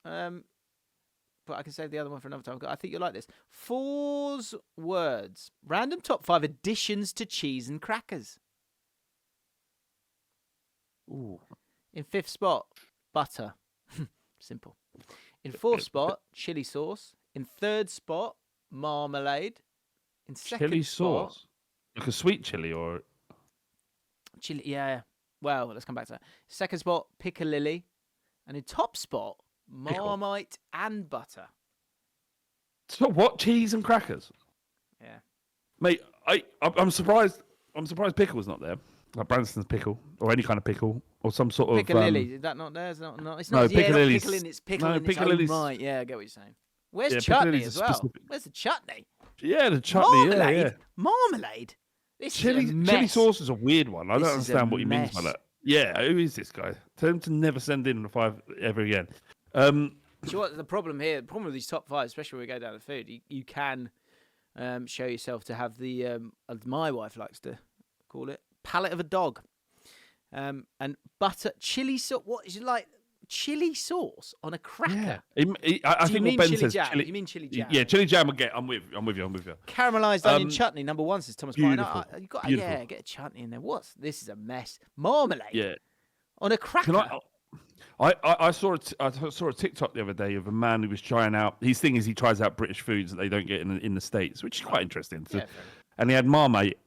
But I can save the other one for another time. I think you'll like this. 4's words. Random top 5 additions to cheese and crackers.
Ooh.
In 5th spot, butter. Simple. In 4th spot, chili sauce. In 3rd spot, marmalade. In 2nd
chili
spot,
sauce? Like a sweet chili or...
Chili, yeah. Well, let's come back to that. 2nd spot, piccalilli. And in top spot, Marmite and butter.
So what? Cheese and crackers?
Yeah.
Mate, I'm surprised. I'm surprised pickle's not there. Like Branston's pickle, or any kind of pickle, or some sort of...
Piccalilli, is that not there? It's not, it's not,
no,
piccalilli's...
piccalilli's...
It's pickle in its own right. Yeah, I get what you're saying. Where's chutney as well? Where's the chutney?
Yeah, the chutney,
Marmalade?
yeah.
Marmalade? This
chili,
is a mess.
Chili sauce is a weird one. I don't
This
understand what he means by that. Yeah, who is this guy? Tell him to never send in the 5 ever again.
Do you know what the problem here? The problem with these top 5, especially when we go down to food, you can show yourself to have the, as my wife likes to call it, palate of a dog. And butter, chili sauce. What is it like? Chili sauce on a cracker?
Yeah. I think what Ben says.
Jam? You mean chili jam?
Yeah, chili jam. I'm with you.
Caramelized onion chutney, number 1, says Thomas Martin.
Beautiful.
You got get a chutney in there. This is a mess. Marmalade.
Yeah.
On a cracker.
I saw a TikTok the other day of a man who was trying out. His thing is he tries out British foods that they don't get in the States, which is quite interesting. So,
Yeah,
and he had Marmite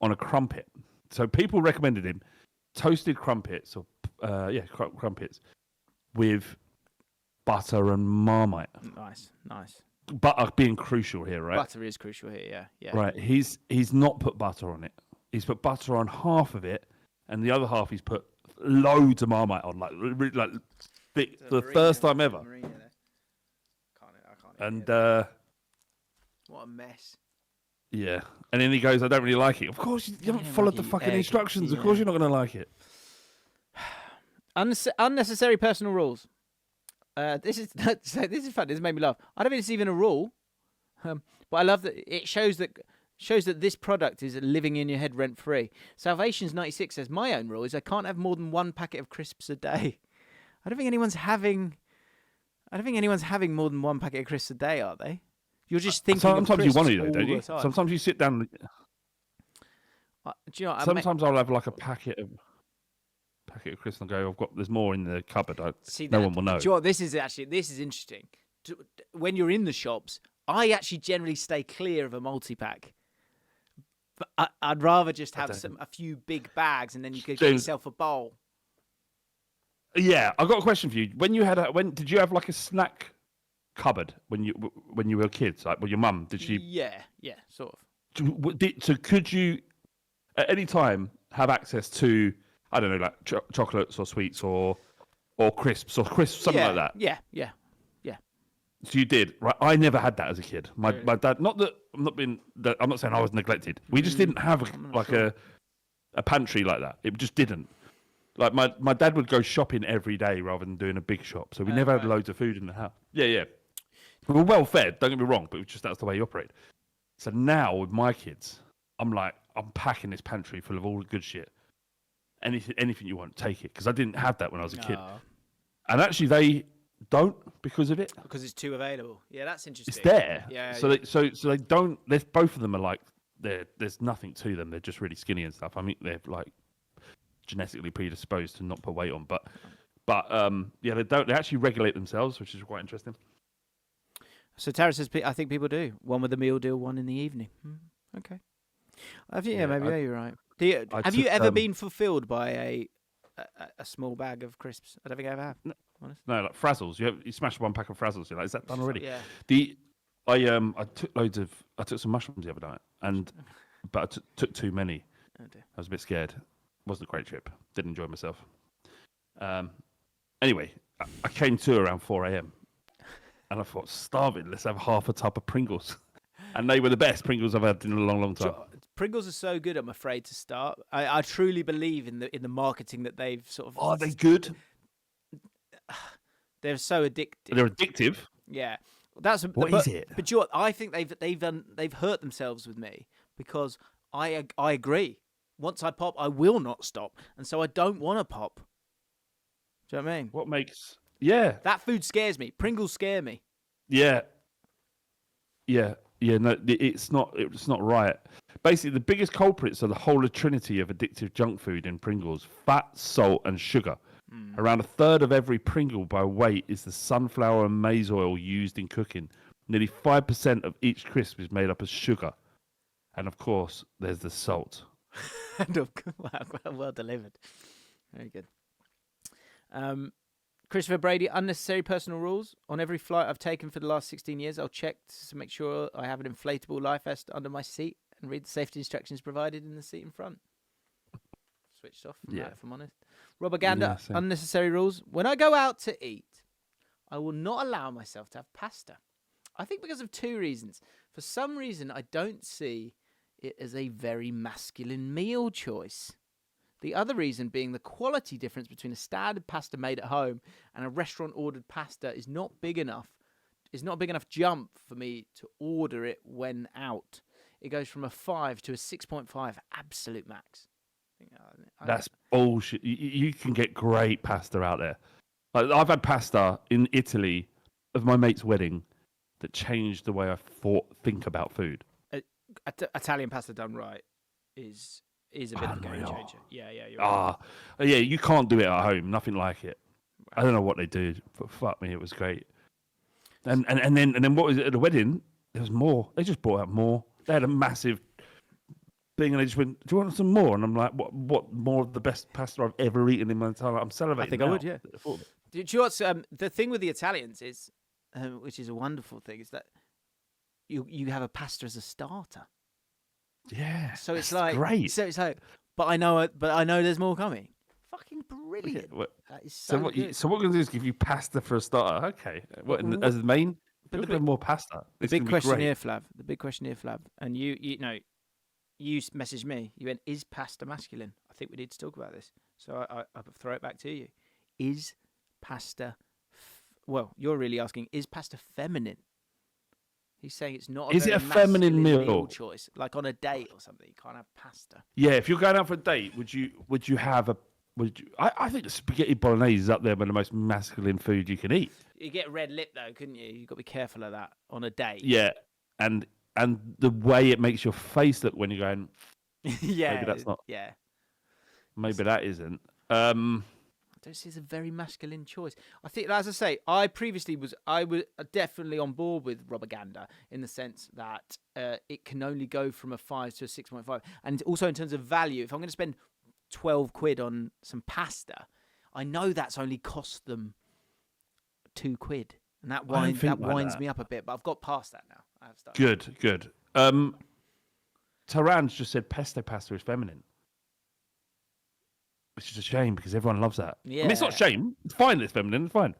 on a crumpet. So people recommended him toasted crumpets or crumpets with butter and Marmite.
Nice.
Butter being crucial here, right?
Butter is crucial here. Yeah.
Right. He's not put butter on it. He's put butter on half of it, and the other half he's put loads of Marmite on, like thick, for the first time ever.
I can't.
And
what a mess.
yeah, and then he goes, "I don't really like it." Of course, you haven't followed the fucking instructions. Of course, you're not going to like it.
Unnecessary personal rules. This is fun. This made me laugh. I don't think it's even a rule, but I love that it shows that this product is living in your head rent free. Salvations 96 says my own rule is I can't have more than one packet of crisps a day. I don't think anyone's having more than one packet of crisps a day, are they? You're just thinking.
Sometimes you want to,
though,
don't you? Sometimes you sit down.
Do you know?
Sometimes I'll have like a packet of crisps and go, there's more in the cupboard. No one will know.
Do you know what? This is interesting. When you're in the shops, I actually generally stay clear of a multi-pack. But I'd rather just have a few big bags, and then you could get yourself a bowl.
Yeah, I've got a question for you. When did you have like a snack cupboard when you were kids? Like, your mum, did she?
Yeah, sort of.
So could you at any time have access to, I don't know, like chocolates or sweets or crisps, something like that?
Yeah.
So you did, right? I never had that as a kid. My dad, not that I'm not saying I was neglected. We just didn't have a pantry like that. It just didn't. Like my dad would go shopping every day rather than doing a big shop. So we never had loads of food in the house. Yeah. We were well fed, don't get me wrong, but it was just that's the way he operated. So now with my kids, I'm packing this pantry full of all the good shit. Anything you want, take it. Because I didn't have that when I was a kid. And actually they don't because of it.
Because it's too available. Yeah, that's interesting.
It's there.
Yeah.
So they don't. Both of them are like there's nothing to them. They're just really skinny and stuff. I mean, they're like genetically predisposed to not put weight on. But they don't. They actually regulate themselves, which is quite interesting.
So Tara says, I think people do. One with a meal deal, one in the evening. Okay. Maybe you're right. Have you ever been fulfilled by a small bag of crisps? I don't think I ever have.
No, like Frazzles. You smash one pack of Frazzles. You're like, is that done already?
Yeah.
I took some mushrooms the other night, but I took too many.
Oh dear.
I was a bit scared. Wasn't a great trip. Didn't enjoy myself. Anyway, I came to around 4 a.m. and I thought, starving. Let's have half a tub of Pringles, and they were the best Pringles I've had in a long, long time.
Pringles are so good. I'm afraid to start. I truly believe in the marketing that they've sort of.
Are they good?
They're so addictive.
They're addictive.
Yeah,
What is it?
But you know what? I think they've hurt themselves with me because I agree. Once I pop, I will not stop, and so I don't want to pop. Do you know what I mean?
What makes? Yeah.
That food scares me. Pringles scare me.
Yeah. No, it's not right. Basically, the biggest culprits are the holy trinity of addictive junk food in Pringles: fat, salt, and sugar. Around a third of every Pringle by weight is the sunflower and maize oil used in cooking. Nearly 5% of each crisp is made up of sugar. And of course, there's the salt.
Well delivered. Very good. Christopher Brady, unnecessary personal rules. On every flight I've taken for the last 16 years, I'll check to make sure I have an inflatable life vest under my seat and read the safety instructions provided in the seat in front. Switched off from that, if I'm honest. Robert Gander, unnecessary rules. When I go out to eat, I will not allow myself to have pasta. I think because of two reasons. For some reason, I don't see it as a very masculine meal choice. The other reason being the quality difference between a standard pasta made at home and a restaurant-ordered pasta is not big enough. It's not a big enough jump for me to order it when out. It goes from a 5 to a 6.5 absolute max.
That's bullshit. You can get great pasta out there. Like, I've had pasta in Italy of my mate's wedding that changed the way I think about food.
Italian pasta done right is a bit of a game changer. Yeah, you're
right. Yeah, you can't do it at home. Nothing like it. I don't know what they do, but fuck me, it was great. And then what was it at the wedding? There was more. They just brought out more. They had a massive thing, and they just went, "Do you want some more?" And I'm like, "What more of the best pasta I've ever eaten in my entire life?" I'm salivating.
I think
now.
I would, yeah. Do you know what's the thing with the Italians is, which is a wonderful thing, is that you have a pasta as a starter.
Yeah.
So it's
that's
like
great.
So it's like, but I know there's more coming. Fucking brilliant. That is so good.
So what we're gonna do is give you pasta for a starter. Okay. What as the main? But the more pasta.
The big question here, Flav. The big question here, Flav. And you messaged me. You went, "Is pasta masculine?" I think we need to talk about this. So I throw it back to you. Is pasta? Well, you're really asking, is pasta feminine? He's saying it's not.
Is it a feminine meal
choice? Like on a date or something, you can't have pasta.
Yeah, if you're going out for a date, would you have a? I think the spaghetti bolognese is up there with the most masculine food you can eat.
You get red lip though, couldn't you? You've got to be careful of that on a date.
Yeah, and the way it makes your face look when you're going.
Yeah,
maybe that's not.
Yeah,
maybe that isn't.
I don't see it's a very masculine choice. I think, as I say, I was definitely on board with propaganda in the sense that it can only go from a 5 to a 6.5, and also in terms of value. If I'm going to spend 12 quid on some pasta, I know that's only cost them 2 quid, and that winds me up a bit. But I've got past that now. I have started.
Good. Taran's just said pesto pasta is feminine. Which is a shame because everyone loves that.
Yeah.
I mean, it's not a shame. It's fine that it's feminine. It's fine.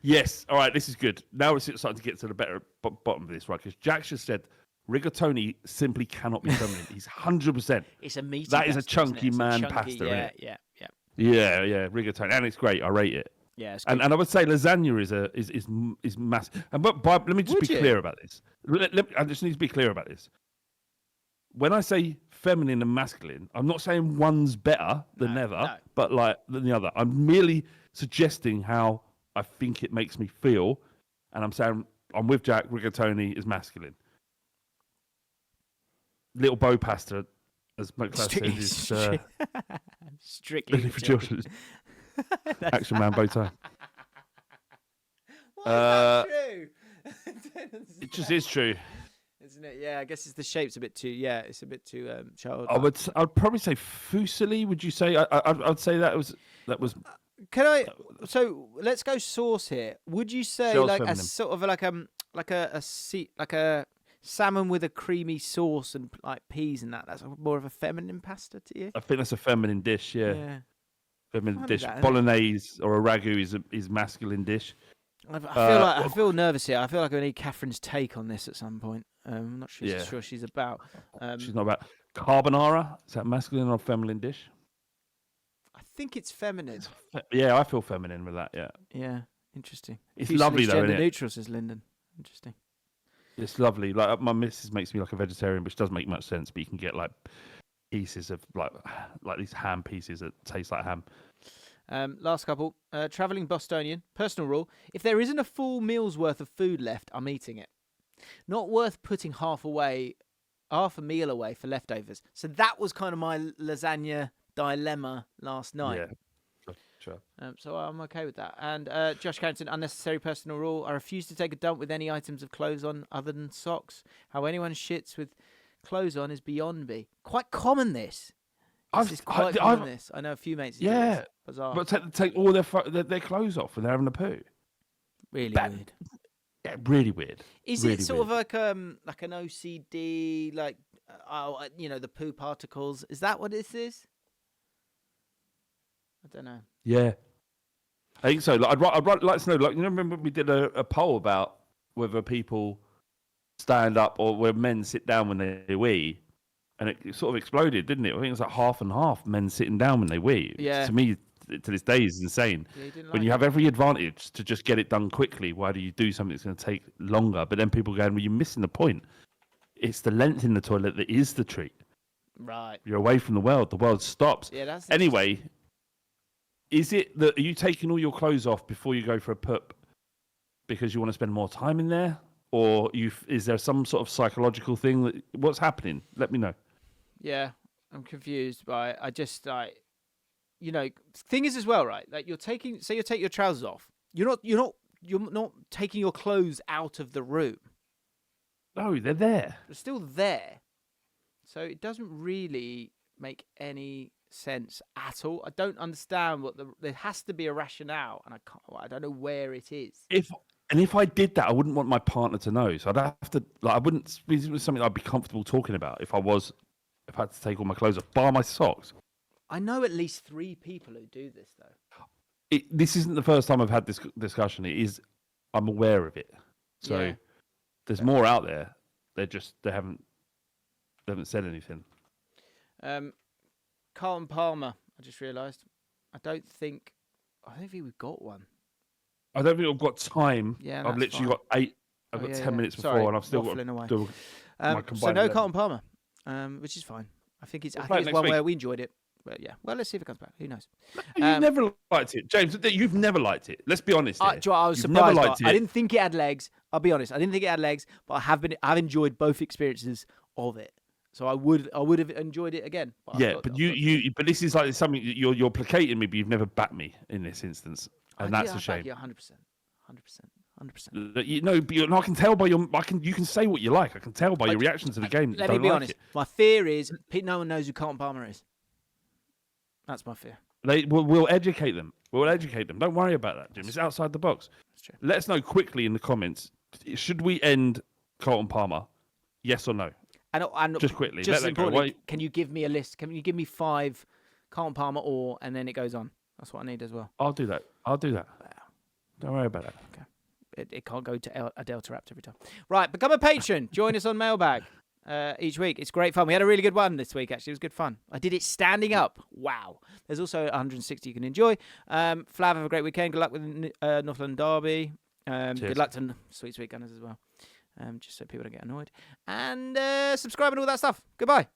Yes. All right. This is good. Now we're starting to get to the better bottom of this, right? Because Jack just said rigatoni simply cannot be feminine. He's 100%.
It's a meaty.
That is a chunky man pasta. Yeah. Rigatoni, and it's great. I rate it.
Yeah.
And I would say lasagna is massive. And but let me just be clear about this. I just need to be clear about this. When I say feminine and masculine, I'm not saying one's better than but than the other. I'm merely suggesting how I think it makes me feel, and I'm saying I'm with Jack. Rigatoni is masculine. Little bow pasta, as McCloud says, is
strictly
for children. Action Man bow tie.
Why is that true?
It just is true.
Isn't it? Yeah, I guess it's the shape's a bit too. Yeah, it's a bit too
childlike. I'd probably say fusilli. Would you say? I'd say that was.
Can I? So let's go sauce here. Would you say like feminine. A sort of like a salmon with a creamy sauce and like peas and that? That's more of a feminine pasta to you?
I think that's a feminine dish. Yeah. Feminine dish.
That,
Bolognese or a ragu is masculine dish.
I feel nervous here. I feel like I need Catherine's take on this at some point. I'm not sure she's about.
She's not about carbonara. Is that masculine or feminine dish?
I think it's feminine.
Yeah, I feel feminine with that. Yeah.
Yeah, interesting.
It's lovely though, isn't it?
Neutral, says Lyndon. Interesting.
It's lovely. Like my missus makes me like a vegetarian, which doesn't make much sense. But you can get like pieces of like these ham pieces that taste like ham.
Last couple. Travelling Bostonian. Personal rule. If there isn't a full meal's worth of food left, I'm eating it. Not worth putting half a meal away for leftovers. So that was kind of my lasagna dilemma last night.
Yeah. Sure.
So I'm okay with that. And Josh Carrington, unnecessary personal rule. I refuse to take a dump with any items of clothes on other than socks. How anyone shits with clothes on is beyond me. Quite common, this. This is quite common, this. I know a few mates.
Yeah.
Bizarre.
But take all their clothes off when they're having a poo.
Really weird.
Yeah, really weird.
Is
really
it sort
weird.
of like an OCD, like the poo particles? Is that what this is? I don't know.
Yeah, I think so. Like, I'd like to know. Like, you remember we did a poll about whether people stand up or where men sit down when they wee, and it sort of exploded, didn't it? I think it was like half and half men sitting down when they wee.
Yeah.
To me, to this day, is insane.
Yeah,
when you have every advantage to just get it done quickly, why do you do something that's going to take longer? But then people going, well, you're missing the point. It's the length in the toilet that is the treat.
Right.
You're away from the world. The world stops.
Yeah, that's
anyway. Is it that are you taking all your clothes off before you go for a poop because you want to spend more time in there, or is there some sort of psychological thing what's happening? Let me know.
Yeah, I'm confused by it. I just thing is as well, right? Like you take your trousers off. You're not taking your clothes out of the room.
No, they're there.
They're still there. So it doesn't really make any sense at all. I don't understand there has to be a rationale, and I don't know where it is.
If I did that, I wouldn't want my partner to know. So I'd have to, I wouldn't. It was something I'd be comfortable talking about if I had to take all my clothes off, bar my socks.
I know at least 3 people who do this though.
This isn't the first time I've had this discussion. I'm aware of it. So there's more out there. They haven't said anything.
Carlton Palmer, I just realised. I don't think we've got one.
I don't think I've got time.
Yeah,
I've literally got 8. I've got 10 minutes before,
Sorry,
and I've still
waffling
got
away.
to do my combined.
So no
11.
Carlton Palmer, which is fine. I think it's
next
one
week.
where we enjoyed it. But yeah, well, let's see if it comes back. Who knows?
You never liked it, James. You've never liked it. Let's be honest.
I was
You've never
surprised.
liked it.
I didn't think it had legs. I'll be honest. I didn't think it had legs, but I've enjoyed both experiences of it. So I would have enjoyed it again. But
but this is like something you're placating me, but you've never backed me in this instance, and that's a shame.
Yeah, 100%. 100%.
I can tell by you can say what you like. I can tell by your reaction to the game.
Let me be honest. My fear is no one knows who Carlton Palmer is. That's my fear.
We'll educate them. We'll educate them. Don't worry about that, Jim. It's outside the box.
That's true.
Let us know quickly in the comments. Should we end Carlton Palmer? Yes or no?
And
just quickly.
Just importantly, can you give me a list? Can you give me 5 Carlton Palmer and then it goes on? That's what I need as well.
I'll do that.
Wow.
Don't worry about that.
Okay. It can't go to a Delta Raptor every time. Right, become a patron. Join us on Mailbag each week. It's great fun. We had a really good one this week, actually. It was good fun. I did it standing up. Wow. There's also 160 you can enjoy. Flav, have a great weekend. Good luck with Northland Derby. Good luck to Sweet Gunners as well. Just so people don't get annoyed. And subscribe and all that stuff. Goodbye.